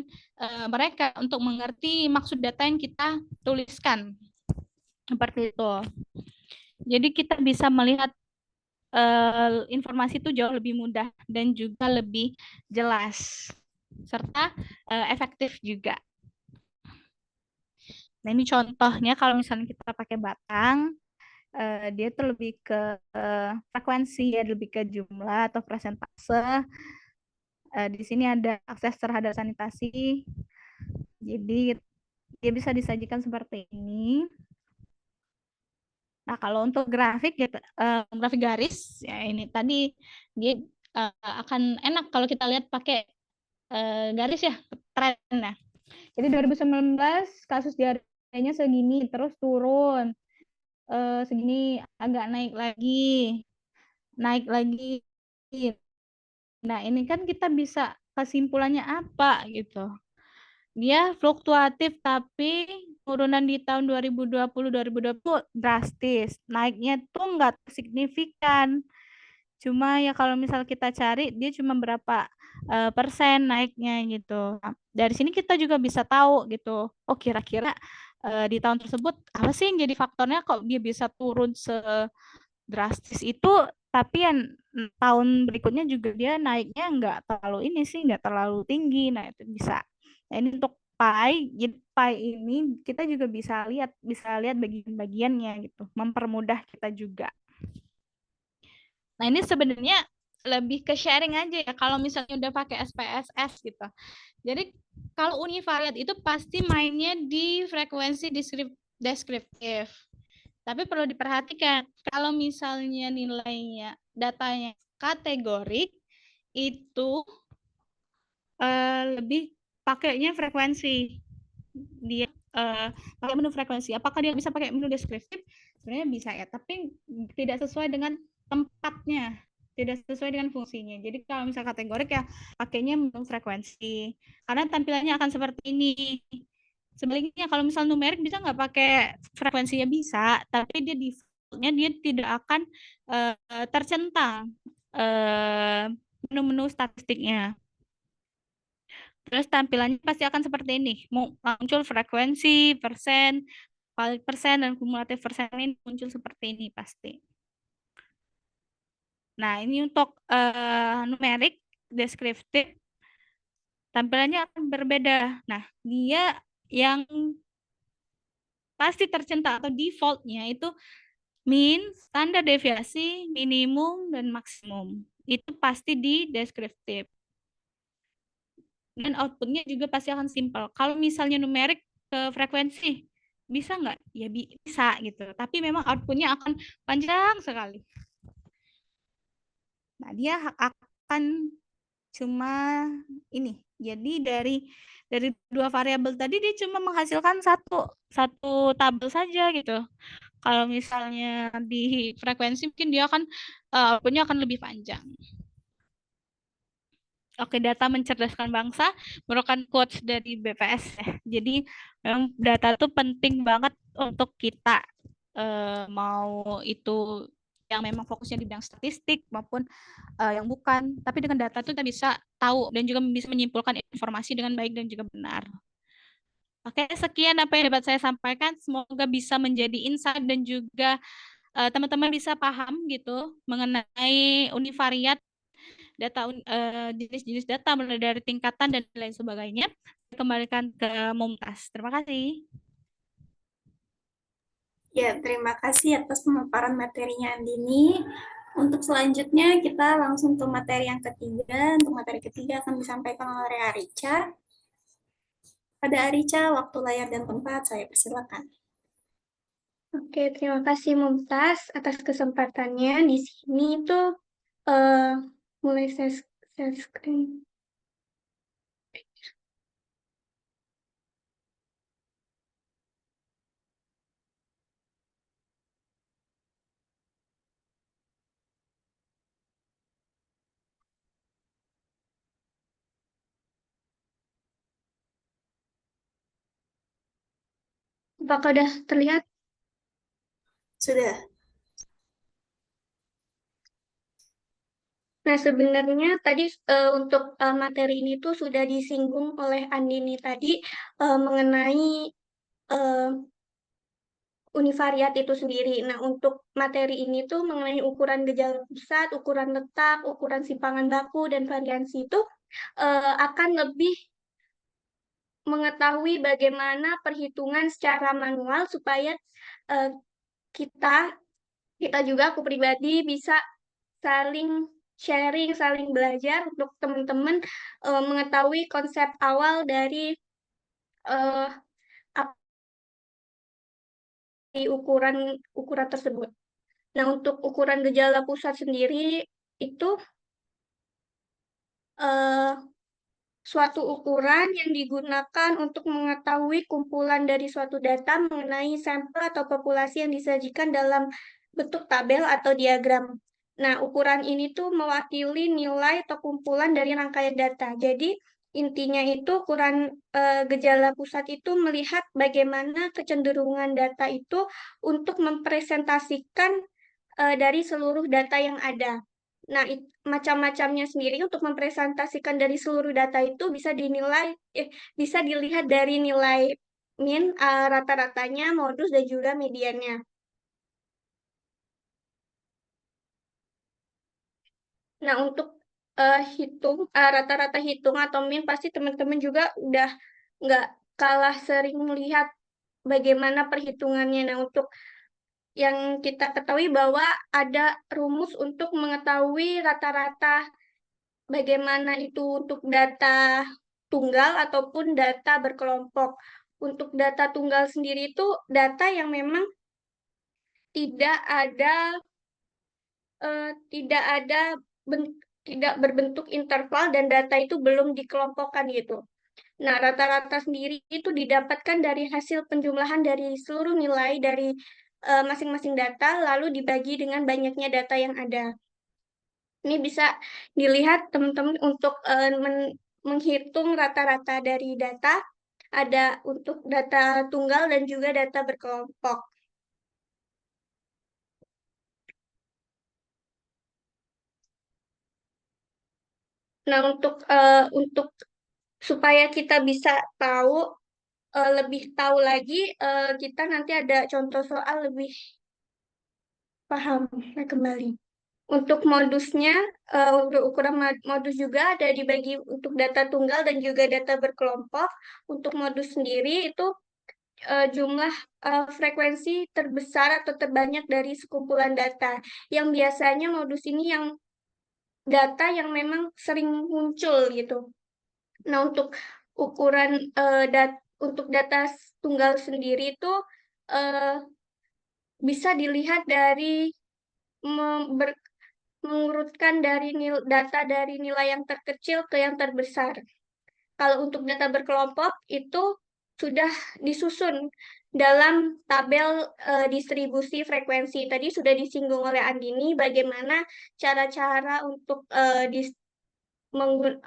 Speaker 4: mereka untuk mengerti maksud data yang kita tuliskan. Seperti itu. Jadi kita bisa melihat informasi itu jauh lebih mudah dan juga lebih jelas serta efektif juga. Nah ini contohnya kalau misalnya kita pakai batang, dia tuh lebih ke frekuensi ya, lebih ke jumlah atau persentase. Di sini ada akses terhadap sanitasi. Jadi dia bisa disajikan seperti ini. Nah, kalau untuk grafik ya, grafik garis ya ini tadi dia akan enak kalau kita lihat pakai garis ya, trennya. Jadi 2019 kasus diarenya segini, terus turun. Segini agak naik lagi. Nah, ini kan kita bisa kesimpulannya apa gitu. Dia fluktuatif tapi turunan di tahun 2020 drastis. Naiknya tuh nggak signifikan. Cuma ya kalau misal kita cari dia cuma berapa persen naiknya gitu. Nah, dari sini kita juga bisa tahu gitu. Oh, kira-kira di tahun tersebut apa sih yang jadi faktornya kok dia bisa turun sedrastis itu, tapi yang tahun berikutnya juga dia naiknya nggak terlalu ini sih, nggak terlalu tinggi. Nah, itu bisa. Nah, ini untuk pie ini kita juga bisa lihat bagian-bagiannya gitu, mempermudah kita juga. Nah, ini sebenarnya lebih ke sharing aja ya kalau misalnya udah pakai SPSS gitu. Jadi kalau univariat itu pasti mainnya di frekuensi deskriptif. Tapi perlu diperhatikan kalau misalnya nilainya datanya kategorik itu lebih pakainya frekuensi. Dia pakai menu frekuensi. Apakah dia bisa pakai menu deskriptif? Sebenarnya bisa ya, tapi tidak sesuai dengan tempatnya, tidak sesuai dengan fungsinya. Jadi kalau misal kategorik ya pakainya menu frekuensi. Karena tampilannya akan seperti ini. Sebaliknya kalau misal numerik bisa nggak pakai frekuensinya bisa, tapi dia defaultnya dia tidak akan tercentang menu-menu statistiknya. Terus tampilannya pasti akan seperti ini, muncul frekuensi, persen, valid persen, dan kumulatif persen ini muncul seperti ini pasti. Nah, ini untuk numerik, deskriptif, tampilannya akan berbeda. Nah, dia yang pasti tercentang atau defaultnya itu mean, standar deviasi, minimum, dan maksimum. Itu pasti di deskriptif. Dan outputnya juga pasti akan simple. Kalau misalnya numerik ke frekuensi, bisa nggak? Ya bisa gitu. Tapi memang outputnya akan panjang sekali. Nah, dia akan cuma ini. Jadi dari dua variabel tadi dia cuma menghasilkan satu tabel saja gitu. Kalau misalnya di frekuensi mungkin dia akan outputnya akan lebih panjang. Oke, data mencerdaskan bangsa merupakan quotes dari BPS ya. Jadi memang data itu penting banget untuk kita mau itu yang memang fokusnya di bidang statistik maupun yang bukan. Tapi dengan data itu kita bisa tahu dan juga bisa menyimpulkan informasi dengan baik dan juga benar. Oke, sekian apa yang dapat saya sampaikan. Semoga bisa menjadi insight dan juga teman-teman bisa paham gitu mengenai univariat data jenis-jenis data mulai dari tingkatan dan lain sebagainya. Kembalikan ke Mumtaz. Terima kasih.
Speaker 1: Ya, terima kasih atas pemaparan materinya Andini. Untuk selanjutnya kita langsung ke materi yang ketiga. Untuk materi ketiga akan disampaikan oleh Arica. Pada Arica, waktu layar dan tempat saya persilakan.
Speaker 5: Oke, terima kasih Mumtaz atas kesempatannya. Di sini itu mulai share screen. Apakah sudah terlihat?
Speaker 1: Sudah.
Speaker 5: Nah, sebenarnya tadi untuk materi ini tuh sudah disinggung oleh Andini tadi mengenai univariat itu sendiri. Nah, untuk materi ini tuh mengenai ukuran gejala pusat, ukuran letak, ukuran simpangan baku, dan variansi itu akan lebih mengetahui bagaimana perhitungan secara manual supaya uh, kita juga aku pribadi bisa saling sharing, saling belajar untuk teman-teman mengetahui konsep awal dari uh, ukuran tersebut. Nah, untuk ukuran gejala pusat sendiri itu uh, suatu ukuran yang digunakan untuk mengetahui kumpulan dari suatu data mengenai sampel atau populasi yang disajikan dalam bentuk tabel atau diagram. Nah, ukuran ini tuh mewakili nilai atau kumpulan dari rangkaian data. Jadi, intinya itu ukuran gejala pusat itu melihat bagaimana kecenderungan data itu untuk mempresentasikan dari seluruh data yang ada. Nah, macam-macamnya sendiri untuk mempresentasikan dari seluruh data itu bisa dilihat dari nilai min, rata-ratanya, modus, dan juga mediannya. Nah, untuk rata-rata hitung atau min pasti teman-teman juga udah nggak kalah sering melihat bagaimana perhitungannya. Nah, untuk yang kita ketahui bahwa ada rumus untuk mengetahui rata-rata bagaimana itu untuk data tunggal ataupun data berkelompok. Untuk data tunggal sendiri itu data yang memang tidak ada tidak ada tidak berbentuk interval dan data itu belum dikelompokkan gitu. Nah, rata-rata sendiri itu didapatkan dari hasil penjumlahan dari seluruh nilai dari masing-masing data lalu dibagi dengan banyaknya data yang ada. Ini bisa dilihat teman-teman untuk menghitung rata-rata dari data. Ada untuk data tunggal dan juga data berkelompok. Nah, untuk supaya kita bisa lebih tahu lagi, kita nanti ada contoh soal lebih paham. Nah, kembali. Untuk modusnya, untuk ukuran modus juga ada dibagi untuk data tunggal dan juga data berkelompok. Untuk modus sendiri itu jumlah frekuensi terbesar atau terbanyak dari sekumpulan data. Yang biasanya modus ini yang data yang memang sering muncul gitu. Nah, untuk ukuran untuk data tunggal sendiri itu uh, bisa dilihat dari mengurutkan dari data dari nilai yang terkecil ke yang terbesar. Kalau untuk data berkelompok itu sudah disusun dalam tabel distribusi frekuensi. Tadi sudah disinggung oleh Andini bagaimana cara-cara untuk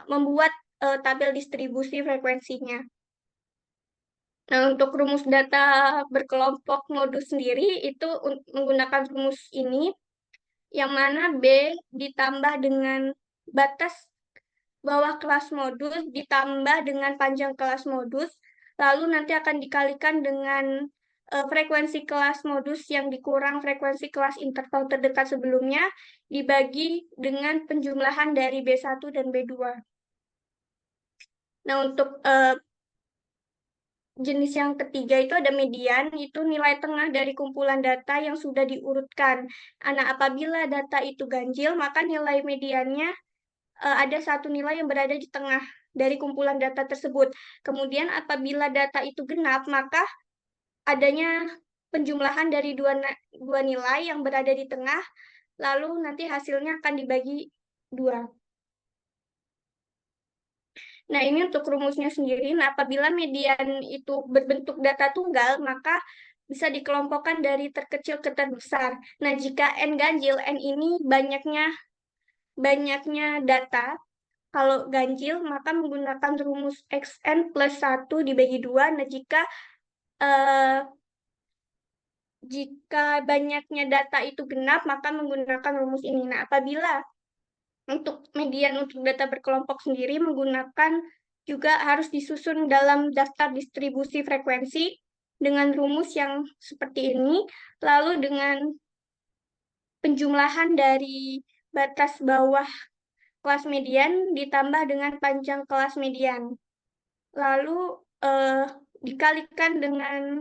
Speaker 5: membuat tabel distribusi frekuensinya. Nah, untuk rumus data berkelompok modus sendiri itu menggunakan rumus ini, yang mana B ditambah dengan batas bawah kelas modus ditambah dengan panjang kelas modus, lalu nanti akan dikalikan dengan frekuensi kelas modus yang dikurang frekuensi kelas interval terdekat sebelumnya, dibagi dengan penjumlahan dari B1 dan B2. Nah, untuk jenis yang ketiga itu ada median, itu nilai tengah dari kumpulan data yang sudah diurutkan. Nah, apabila data itu ganjil, maka nilai mediannya ada satu nilai yang berada di tengah dari kumpulan data tersebut. Kemudian apabila data itu genap, maka adanya penjumlahan dari dua nilai yang berada di tengah, lalu nanti hasilnya akan dibagi 2. Nah, ini untuk rumusnya sendiri. Nah, apabila median itu berbentuk data tunggal, maka bisa dikelompokkan dari terkecil ke terbesar. Nah, jika N ganjil, N ini banyaknya data. Kalau ganjil, maka menggunakan rumus XN plus 1 dibagi 2. Nah, jika banyaknya data itu genap, maka menggunakan rumus ini. Nah, apabila untuk median untuk data berkelompok sendiri menggunakan juga harus disusun dalam daftar distribusi frekuensi dengan rumus yang seperti ini, lalu dengan penjumlahan dari batas bawah kelas median ditambah dengan panjang kelas median. Lalu dikalikan dengan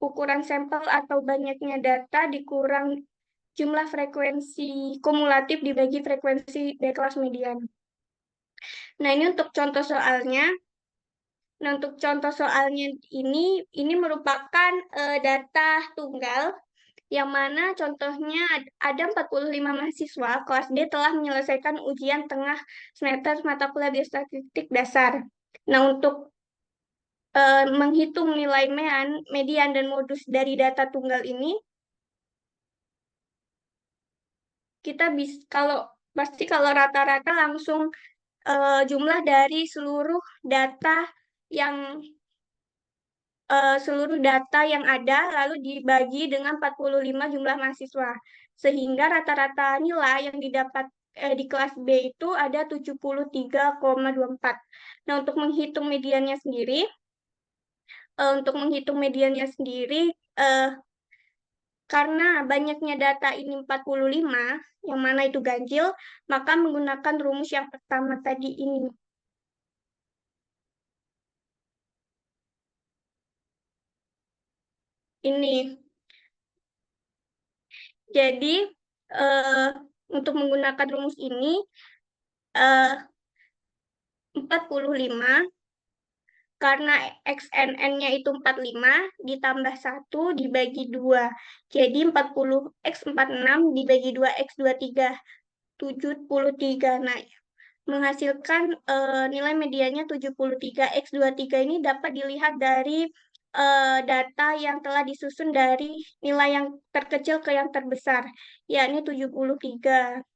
Speaker 5: ukuran sampel atau banyaknya data dikurang jumlah frekuensi kumulatif dibagi frekuensi dari kelas median. Nah, ini untuk contoh soalnya. Nah, untuk contoh soalnya ini merupakan data tunggal yang mana contohnya ada 45 mahasiswa kelas D telah menyelesaikan ujian tengah semester mata kuliah biostatistik dasar. Nah, untuk menghitung nilai median dan modus dari data tunggal ini, kita bisa kalau rata-rata langsung jumlah dari seluruh data yang ada lalu dibagi dengan 45 jumlah mahasiswa. Sehingga rata-rata nilai yang didapat di kelas B itu ada 73,24. Nah, untuk menghitung mediannya sendiri, karena banyaknya data ini 45, yang mana itu ganjil, maka menggunakan rumus yang pertama tadi ini. Jadi, untuk menggunakan rumus ini, 45, karena XNN-nya itu 45, ditambah 1 dibagi 2. Jadi 40X46 dibagi 2, X23, 73. Nah, menghasilkan nilai medianya 73. X23 ini dapat dilihat dari data yang telah disusun dari nilai yang terkecil ke yang terbesar, yakni 73.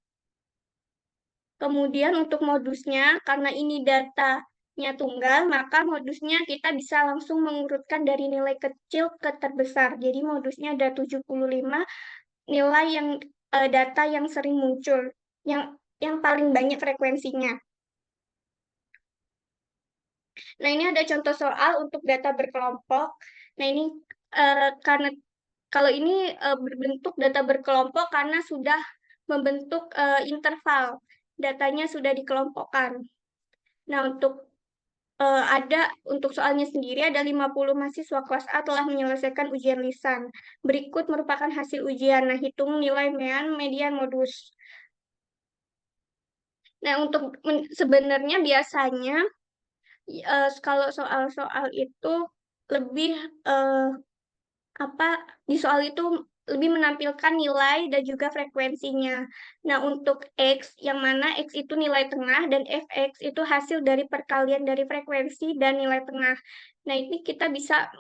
Speaker 5: Kemudian untuk modusnya, karena ini data tunggal, maka modusnya kita bisa langsung mengurutkan dari nilai kecil ke terbesar. Jadi modusnya ada 75 nilai yang data yang sering muncul, yang paling banyak frekuensinya. Nah, ini ada contoh soal untuk data berkelompok. Nah, ini karena kalau ini berbentuk data berkelompok karena sudah membentuk interval, datanya sudah dikelompokkan. Nah, untuk soalnya sendiri ada 50 mahasiswa kelas A telah menyelesaikan ujian lisan. Berikut merupakan hasil ujian. Nah, hitung nilai median modus. Nah, sebenarnya biasanya kalau soal-soal itu lebih di soal itu lebih menampilkan nilai dan juga frekuensinya. Nah, untuk X, yang mana X itu nilai tengah dan Fx itu hasil dari perkalian dari frekuensi dan nilai tengah. Nah, ini kita bisa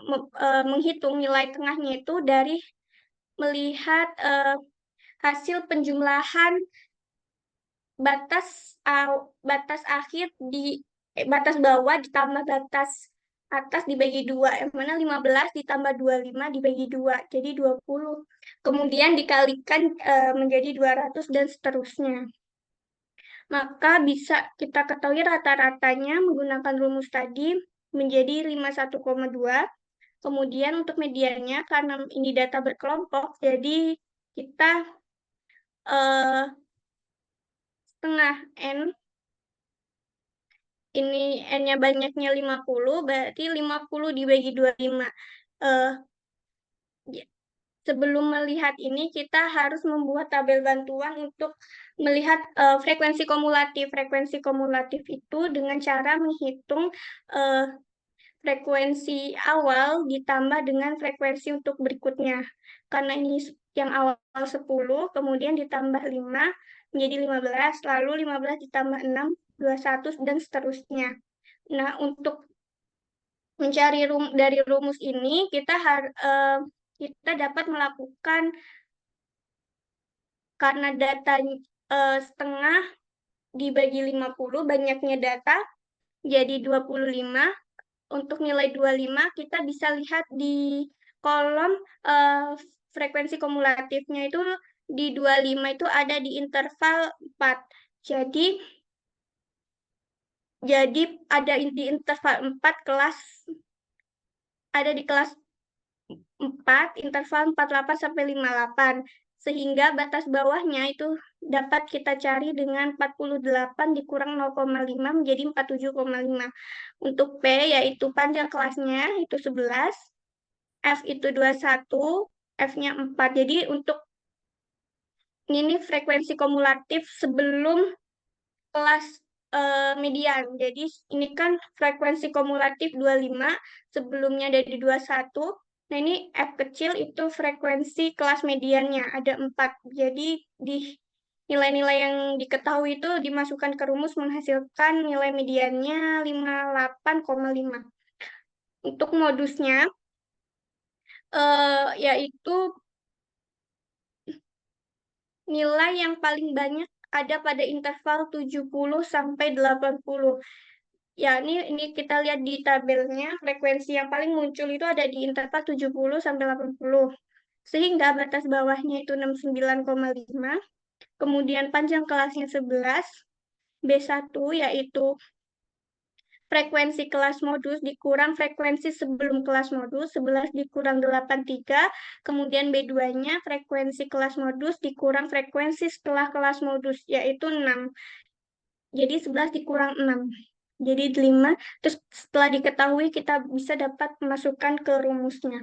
Speaker 5: menghitung nilai tengahnya itu dari melihat hasil penjumlahan batas akhir batas bawah ditambah batas atas dibagi 2, yang mana 15 ditambah 25 dibagi 2, jadi 20. Kemudian dikalikan menjadi 200 dan seterusnya. Maka bisa kita ketahui rata-ratanya menggunakan rumus tadi menjadi 51,2. Kemudian untuk mediannya, karena ini data berkelompok, jadi kita setengah N, ini N-nya banyaknya 50, berarti 50 dibagi 25. Sebelum melihat ini, kita harus membuat tabel bantuan untuk melihat frekuensi kumulatif. Frekuensi kumulatif itu dengan cara menghitung frekuensi awal ditambah dengan frekuensi untuk berikutnya. Karena ini yang awal 10, kemudian ditambah 5, menjadi 15, lalu 15 ditambah 6, 21, dan seterusnya. Nah, untuk mencari dari rumus ini, kita dapat melakukan, karena data setengah dibagi 50, banyaknya data, jadi 25. Untuk nilai 25, kita bisa lihat di kolom frekuensi kumulatifnya itu di 25 itu ada di interval 4. Jadi ada di interval 4 ada di kelas 4, interval 48 sampai 58. Sehingga batas bawahnya itu dapat kita cari dengan 48 dikurang 0,5 menjadi 47,5. Untuk P yaitu panjang kelasnya itu 11, F itu 21, F-nya 4. Jadi untuk ini frekuensi kumulatif sebelum kelas median. Jadi ini kan frekuensi kumulatif 25, sebelumnya dari 21. Nah, ini F kecil itu frekuensi kelas mediannya, ada 4. Jadi di nilai-nilai yang diketahui itu dimasukkan ke rumus menghasilkan nilai mediannya 58,5. Untuk modusnya, yaitu nilai yang paling banyak ada pada interval 70 sampai 80. Ya, ini kita lihat di tabelnya, frekuensi yang paling muncul itu ada di interval 70 sampai 80. Sehingga batas bawahnya itu 69,5. Kemudian panjang kelasnya 11. B1 yaitu frekuensi kelas modus dikurang frekuensi sebelum kelas modus, 11 dikurang 83, kemudian B2-nya frekuensi kelas modus dikurang frekuensi setelah kelas modus, yaitu 6. Jadi 11 dikurang 6. Jadi 5, terus setelah diketahui kita bisa dapat memasukkan ke rumusnya.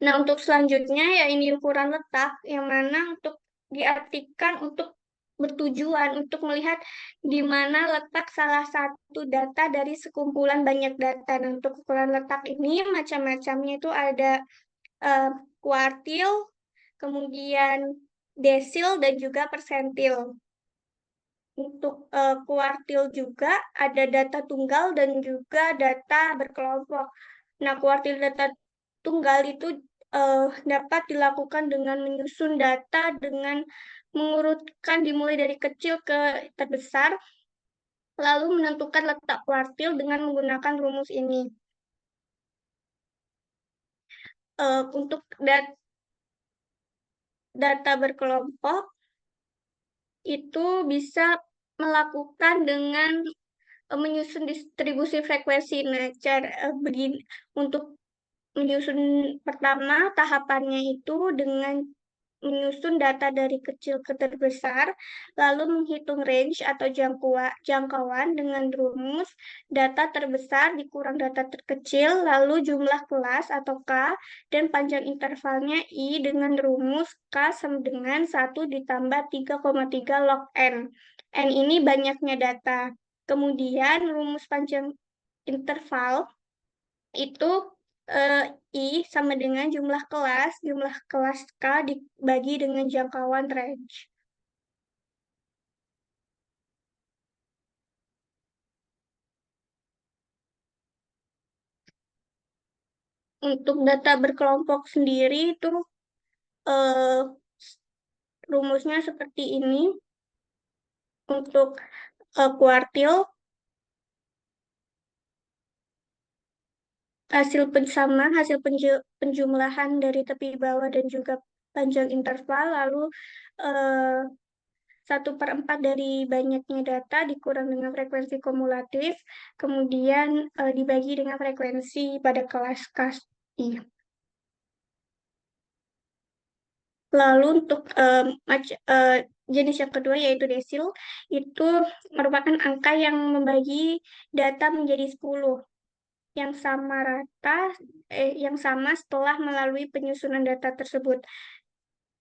Speaker 5: Nah, untuk selanjutnya ya ini ukuran letak, yang mana untuk diartikan untuk bertujuan untuk melihat di mana letak salah satu data dari sekumpulan banyak data. Nah, untuk ukuran letak ini macam-macamnya itu ada kuartil, kemudian desil, dan juga persentil. Untuk kuartil juga ada data tunggal dan juga data berkelompok. Nah, kuartil data tunggal itu dapat dilakukan dengan menyusun data dengan mengurutkan dimulai dari kecil ke terbesar. lalu menentukan letak kuartil dengan menggunakan rumus ini. Untuk data berkelompok itu bisa melakukan dengan menyusun distribusi frekuensi. Nah, begini untuk menyusun pertama tahapannya itu dengan menyusun data dari kecil ke terbesar, lalu menghitung range atau jangkauan dengan rumus data terbesar dikurang data terkecil, lalu jumlah kelas atau K, dan panjang intervalnya I dengan rumus K sama dengan 1 ditambah 3,3 log N. N ini banyaknya data. Kemudian rumus panjang interval itu I sama dengan jumlah kelas K dibagi dengan jangkauan range. Untuk data berkelompok sendiri itu eh, rumusnya seperti ini. Untuk kuartil, hasil penjumlahan dari tepi bawah dan juga panjang interval, lalu 1/4 dari banyaknya data dikurang dengan frekuensi kumulatif, kemudian dibagi dengan frekuensi pada kelas KI. Lalu untuk jenis yang kedua yaitu desil, itu merupakan angka yang membagi data menjadi 10 yang sama yang sama setelah melalui penyusunan data tersebut.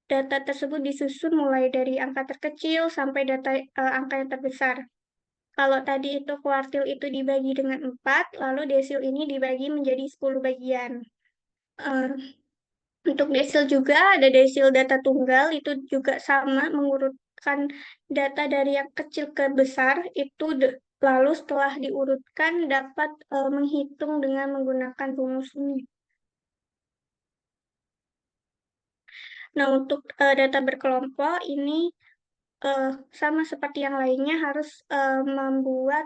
Speaker 5: Data tersebut disusun mulai dari angka terkecil sampai angka yang terbesar. Kalau tadi itu kuartil itu dibagi dengan 4, lalu desil ini dibagi menjadi 10 bagian. Untuk desil juga ada desil data tunggal, itu juga sama mengurutkan data dari yang kecil ke besar, itu lalu setelah diurutkan dapat menghitung dengan menggunakan rumus ini. Nah, untuk data berkelompok ini sama seperti yang lainnya harus membuat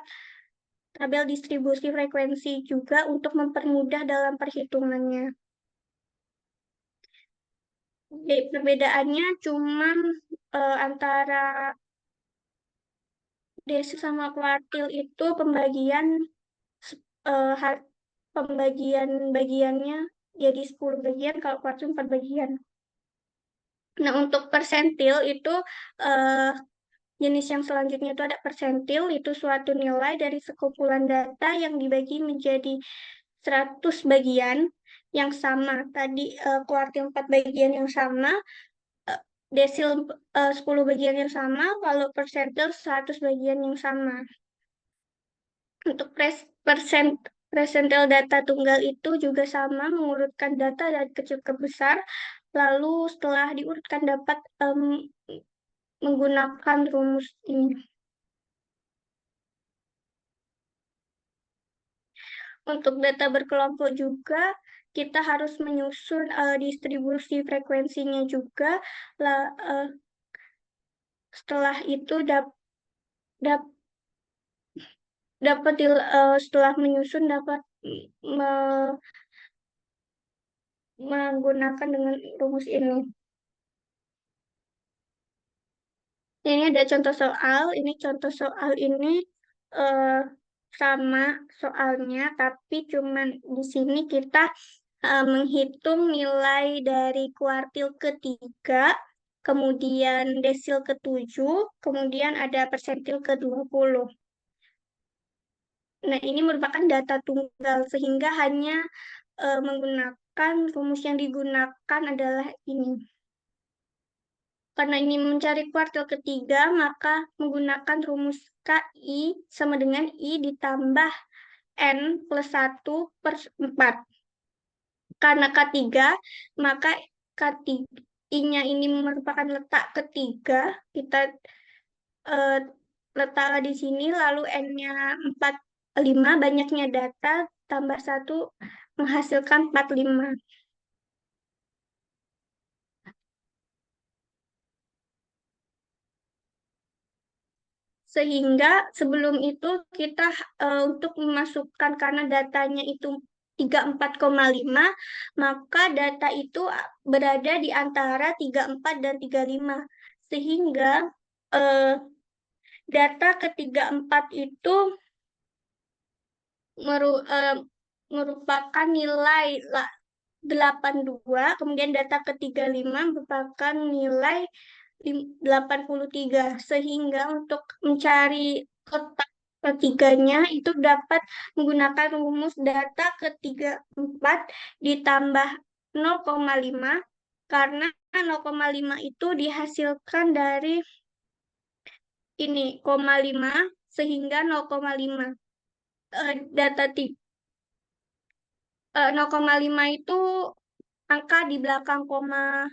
Speaker 5: tabel distribusi frekuensi juga untuk mempermudah dalam perhitungannya. Perbedaannya cuma antara desil sama kuartil itu bagiannya jadi 10 bagian, kalau kuartil 4 bagian. Nah, untuk persentil itu jenis yang selanjutnya itu ada persentil, itu suatu nilai dari sekumpulan data yang dibagi menjadi 100 bagian yang sama. Tadi kuartil 4 bagian yang sama, desil 10 bagian yang sama, kalau persentil 100 bagian yang sama. Untuk persentil data tunggal itu juga sama, mengurutkan data dari kecil ke besar, lalu setelah diurutkan dapat menggunakan rumus ini. Untuk data berkelompok juga, kita harus menyusun distribusi frekuensinya juga. Setelah itu setelah menyusun dapat menggunakan dengan rumus ini. Ini ada contoh soal. Ini contoh soal ini sama soalnya, tapi cuman di sini kita menghitung nilai dari kuartil ketiga, kemudian desil ke-7, kemudian ada persentil ke-20. Nah, ini merupakan data tunggal, sehingga hanya menggunakan rumus yang digunakan adalah ini. Karena ini mencari kuartil ketiga, maka menggunakan rumus KI sama dengan I ditambah N plus 1/4. Karena K3, maka I-nya ini merupakan letak ketiga, kita letak di sini, lalu N-nya 45, banyaknya data, tambah 1 menghasilkan 45. Sehingga sebelum itu kita untuk memasukkan, karena datanya itu 34,5, maka data itu berada di antara 34 dan 35. Sehingga data ke 34 itu merupakan nilai 82, kemudian data ke 35 merupakan nilai 83. Sehingga untuk mencari kotak ketiganya itu dapat menggunakan rumus data ke 34 ditambah 0,5, karena 0,5 itu dihasilkan dari ini, 0,5, sehingga 0,5 data 0,5 itu angka di belakang koma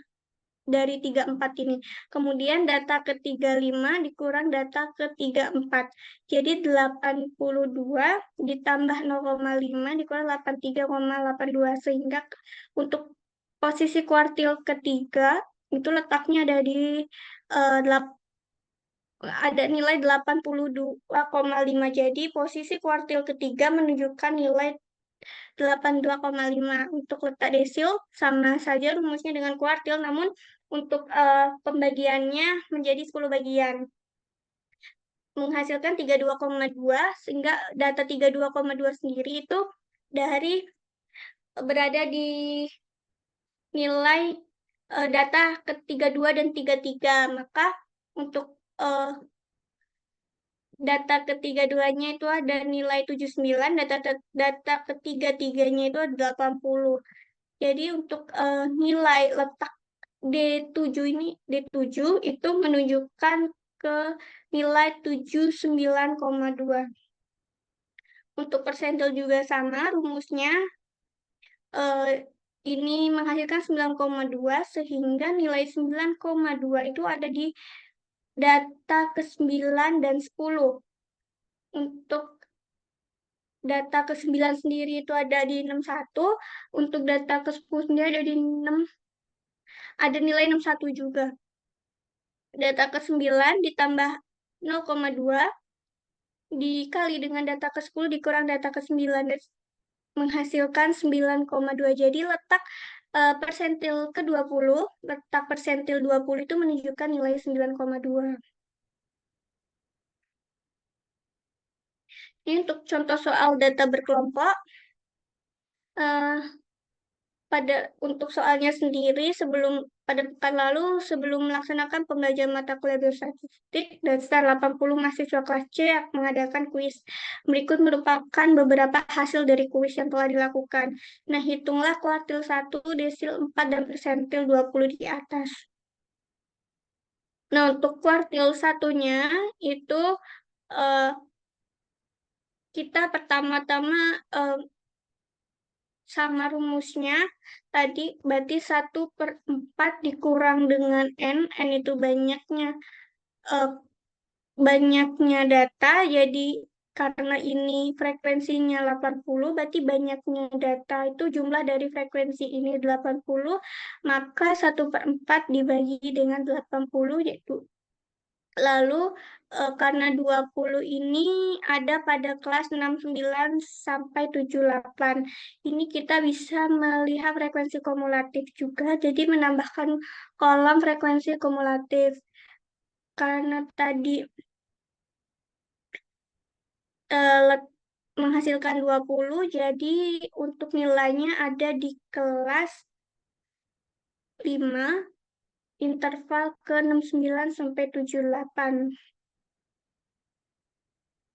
Speaker 5: dari 34 ini. Kemudian data ke 35 dikurang data ke 34. Jadi 82 ditambah 0,5 dikurang 83,82. Sehingga untuk posisi kuartil ketiga itu letaknya ada di ada nilai 82,5. Jadi posisi kuartil ketiga menunjukkan nilai 82,5. Untuk letak desil sama saja rumusnya dengan kuartil, namun untuk pembagiannya menjadi 10 bagian. Menghasilkan 32,2, sehingga data 32,2 sendiri itu berada di nilai data ke 32 dan 33. Maka untuk data ketiga-duanya itu ada nilai 79, data ketiga-tiganya itu ada 80. Jadi untuk nilai letak D7 itu menunjukkan ke nilai 79,2. Untuk persentil juga sama rumusnya. Ini menghasilkan 9,2, sehingga nilai 9,2 itu ada di data ke-9 dan 10. Untuk data ke-9 sendiri itu ada di 61, untuk data ke-10 sendiri ada di 6, ada nilai 61 juga. Data ke-9 ditambah 0,2 dikali dengan data ke-10 dikurang data ke-9 dan menghasilkan 9,2. Jadi letak persentil ke-20, letak persentil 20 itu menunjukkan nilai 9,2. Ini untuk contoh soal data berkelompok. Untuk soalnya sendiri, pada pekan lalu, sebelum melaksanakan pembelajaran mata kuliah biostatistik dan sekitar 80 mahasiswa kelas C yang mengadakan kuis. Berikut merupakan beberapa hasil dari kuis yang telah dilakukan. Nah, hitunglah kuartil 1, desil 4, dan persentil 20 di atas. Nah, untuk kuartil 1-nya itu kita pertama-tama sama rumusnya tadi, berarti 1/4 dikurang dengan N itu banyaknya data, jadi karena ini frekuensinya 80, berarti banyaknya data itu jumlah dari frekuensi ini 80, maka 1/4 dibagi dengan 80, yaitu lalu karena 20 ini ada pada kelas 69 sampai 78. Ini kita bisa melihat frekuensi kumulatif juga, jadi menambahkan kolom frekuensi kumulatif. Karena tadi menghasilkan 20, jadi untuk nilainya ada di kelas 5, interval ke 69 sampai 78.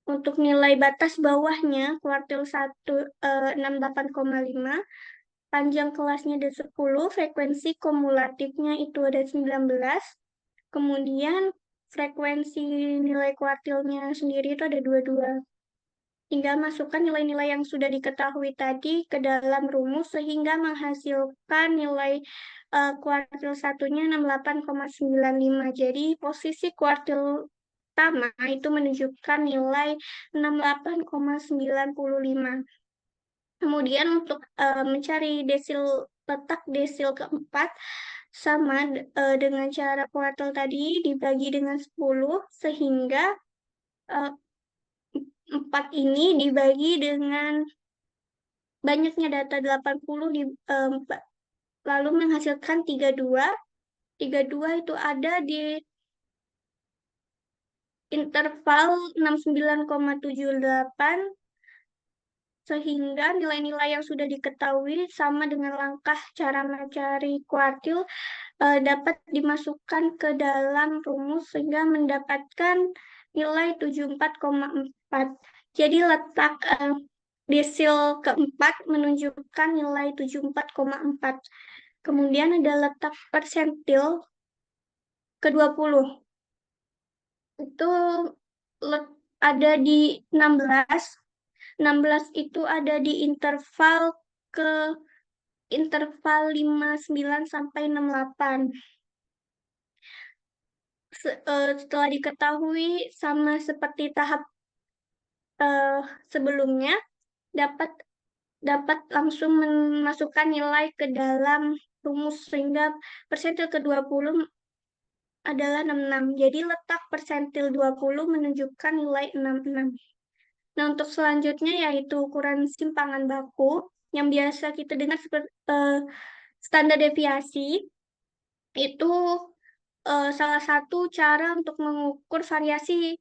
Speaker 5: Untuk nilai batas bawahnya, kuartil 1 68,5, panjang kelasnya ada 10, frekuensi kumulatifnya itu ada 19, kemudian frekuensi nilai kuartilnya sendiri itu ada 22. Tinggal masukkan nilai-nilai yang sudah diketahui tadi ke dalam rumus, sehingga menghasilkan nilai kuartil 1-nya 68,95. Jadi posisi kuartil pertama itu menunjukkan nilai 68,95. Kemudian untuk mencari letak desil keempat, sama dengan cara kuartil tadi dibagi dengan 10, sehingga eh, 4 ini dibagi dengan banyaknya data 80 lalu menghasilkan 32. 32 itu ada di interval 69,78 sehingga nilai-nilai yang sudah diketahui sama dengan langkah cara mencari kuartil dapat dimasukkan ke dalam rumus sehingga mendapatkan nilai 74,4. Jadi letak desil keempat menunjukkan nilai 74,4. Kemudian ada letak persentil ke-20. Itu ada di 16. 16 itu ada di interval 59 sampai 68. Setelah diketahui sama seperti tahap sebelumnya, dapat langsung memasukkan nilai ke dalam rumus sehingga persentil ke-20 adalah 66. Jadi letak persentil 20 menunjukkan nilai 66. Nah, untuk selanjutnya yaitu ukuran simpangan baku yang biasa kita dengar seperti standar deviasi. Itu salah satu cara untuk mengukur variasi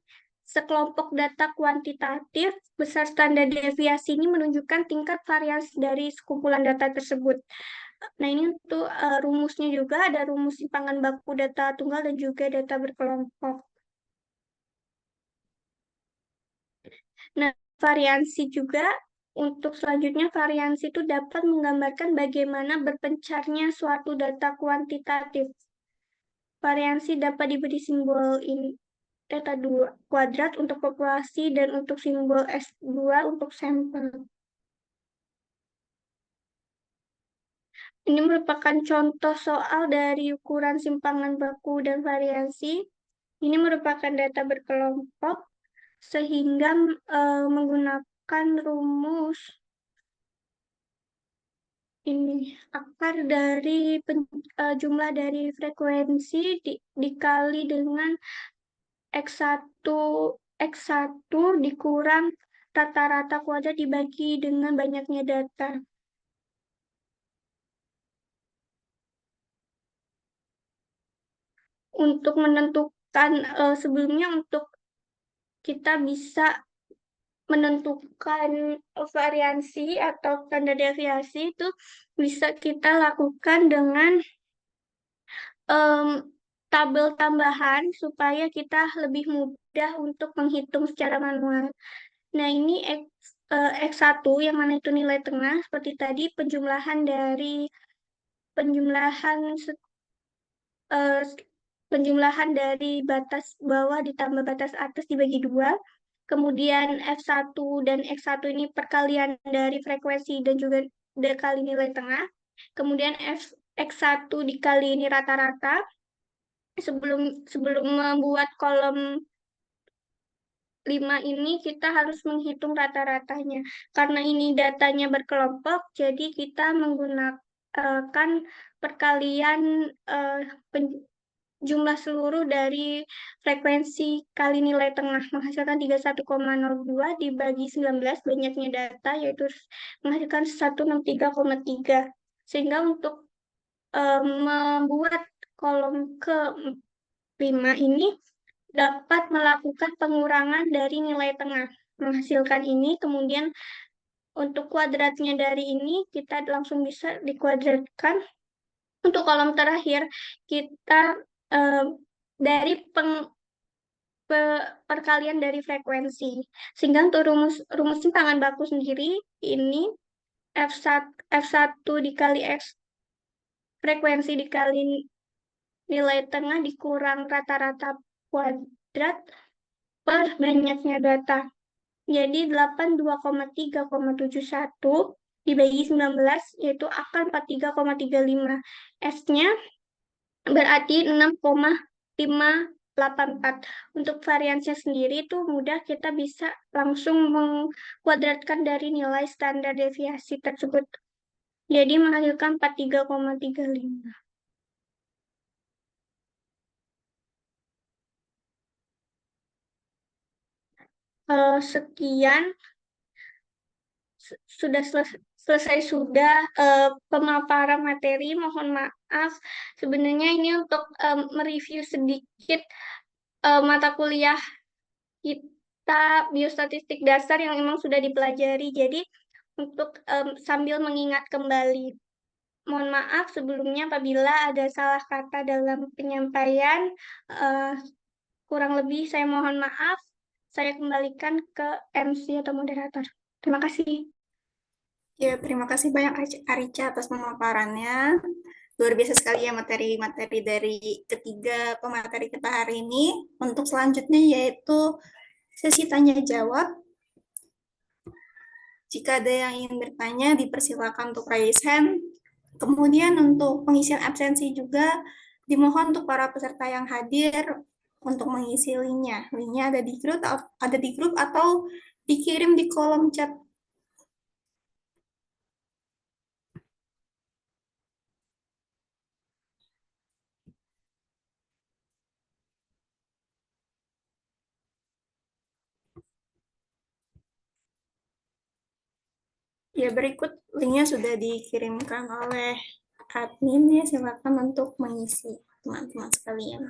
Speaker 5: sekelompok data kuantitatif. Besar standar deviasi ini menunjukkan tingkat variasi dari sekumpulan data tersebut. Nah, ini untuk rumusnya juga ada rumus simpangan baku data tunggal dan juga data berkelompok. Nah, variansi juga untuk selanjutnya variansi itu dapat menggambarkan bagaimana berpencarnya suatu data kuantitatif. Variansi dapat diberi simbol ini theta 2 kuadrat untuk populasi dan untuk simbol S2 untuk sampel. Ini merupakan contoh soal dari ukuran simpangan baku dan variansi. Ini merupakan data berkelompok sehingga menggunakan rumus ini akar dari jumlah dari frekuensi dikali dengan X1 dikurang rata-rata kuadrat dibagi dengan banyaknya data. Untuk menentukan sebelumnya untuk kita bisa menentukan variansi atau standar deviasi itu bisa kita lakukan dengan tabel tambahan supaya kita lebih mudah untuk menghitung secara manual. Nah, ini X1 yang mana itu nilai tengah seperti tadi penjumlahan dari batas bawah ditambah batas atas dibagi 2. Kemudian F1 dan X1 ini perkalian dari frekuensi dan juga dikali nilai tengah. Kemudian X1 dikali ini rata-rata. Sebelum membuat kolom 5 ini kita harus menghitung rata-ratanya. Karena ini datanya berkelompok, jadi kita menggunakan perkalian jumlah seluruh dari frekuensi kali nilai tengah menghasilkan 31,02 dibagi 19 banyaknya data yaitu menghasilkan 163,3. Sehingga untuk membuat kolom ke-5 ini dapat melakukan pengurangan dari nilai tengah menghasilkan ini, kemudian untuk kuadratnya dari ini kita langsung bisa dikuadratkan. Untuk kolom terakhir kita dari perkalian dari frekuensi. Sehingga untuk rumus simpangan baku sendiri ini F1 dikali X frekuensi dikali nilai tengah dikurang rata-rata kuadrat per banyaknya data. Jadi 82,3,71 dibagi 19 yaitu akar 43,35. S-nya berarti 6,584. Untuk variansinya sendiri itu mudah, kita bisa langsung mengkuadratkan dari nilai standar deviasi tersebut. Jadi menghasilkan 43,35. Sekian, sudah selesai sudah pemaparan materi. Mohon maaf, sebenarnya ini untuk mereview sedikit mata kuliah kita biostatistik dasar yang memang sudah dipelajari. Jadi untuk sambil mengingat kembali. Mohon maaf sebelumnya apabila ada salah kata dalam penyampaian. Kurang lebih saya mohon maaf. Saya kembalikan ke MC atau moderator. Terima kasih.
Speaker 1: Ya, terima kasih banyak Arica atas pemaparannya. Luar biasa sekali ya materi-materi dari ketiga pemateri kita hari ini. Untuk selanjutnya yaitu sesi tanya jawab. Jika ada yang ingin bertanya, dipersilakan untuk raise hand. Kemudian untuk pengisian absensi juga dimohon untuk para peserta yang hadir untuk mengisi linknya. Linknya ada di grup atau dikirim di kolom chat. Ya, berikut linknya sudah dikirimkan oleh admin ya, silakan untuk mengisi teman-teman sekalian.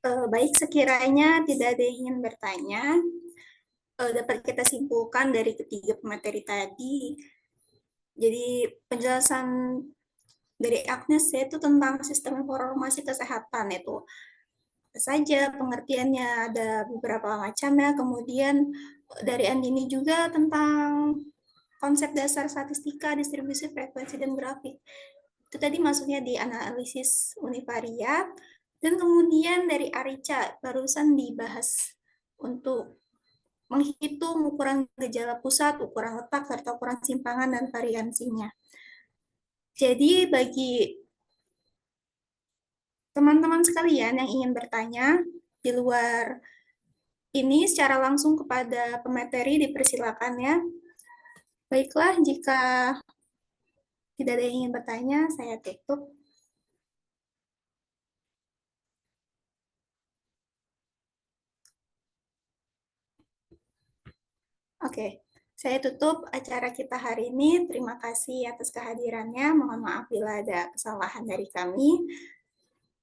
Speaker 1: Baik, sekiranya tidak ada yang ingin bertanya, dapat kita simpulkan dari ketiga pemateri tadi. Jadi penjelasan dari Agnes yaitu tentang sistem informasi kesehatan itu saja pengertiannya ada beberapa macam ya. Kemudian dari Andini juga tentang konsep dasar statistika, distribusi frekuensi dan grafik. Itu tadi masuknya di analisis univariat. Dan kemudian dari Arica barusan dibahas untuk menghitung ukuran gejala pusat, ukuran letak, serta ukuran simpangan dan variansinya. Jadi bagi teman-teman sekalian yang ingin bertanya di luar ini secara langsung kepada pemateri dipersilakan ya. Baiklah, jika tidak ada yang ingin bertanya, saya tutup. Oke, Saya tutup acara kita hari ini. Terima kasih atas kehadirannya. Mohon maaf bila ada kesalahan dari kami.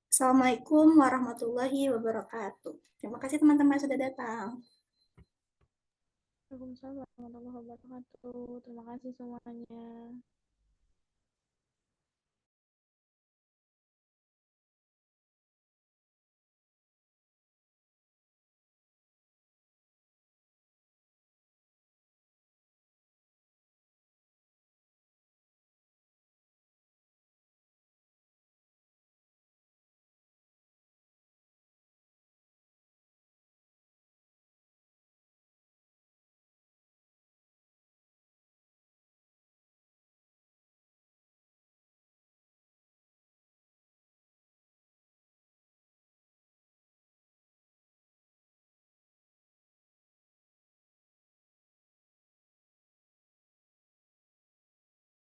Speaker 1: Assalamualaikum warahmatullahi wabarakatuh. Terima kasih teman-teman sudah datang.
Speaker 6: Waalaikumsalam warahmatullahi wabarakatuh. Terima kasih semuanya.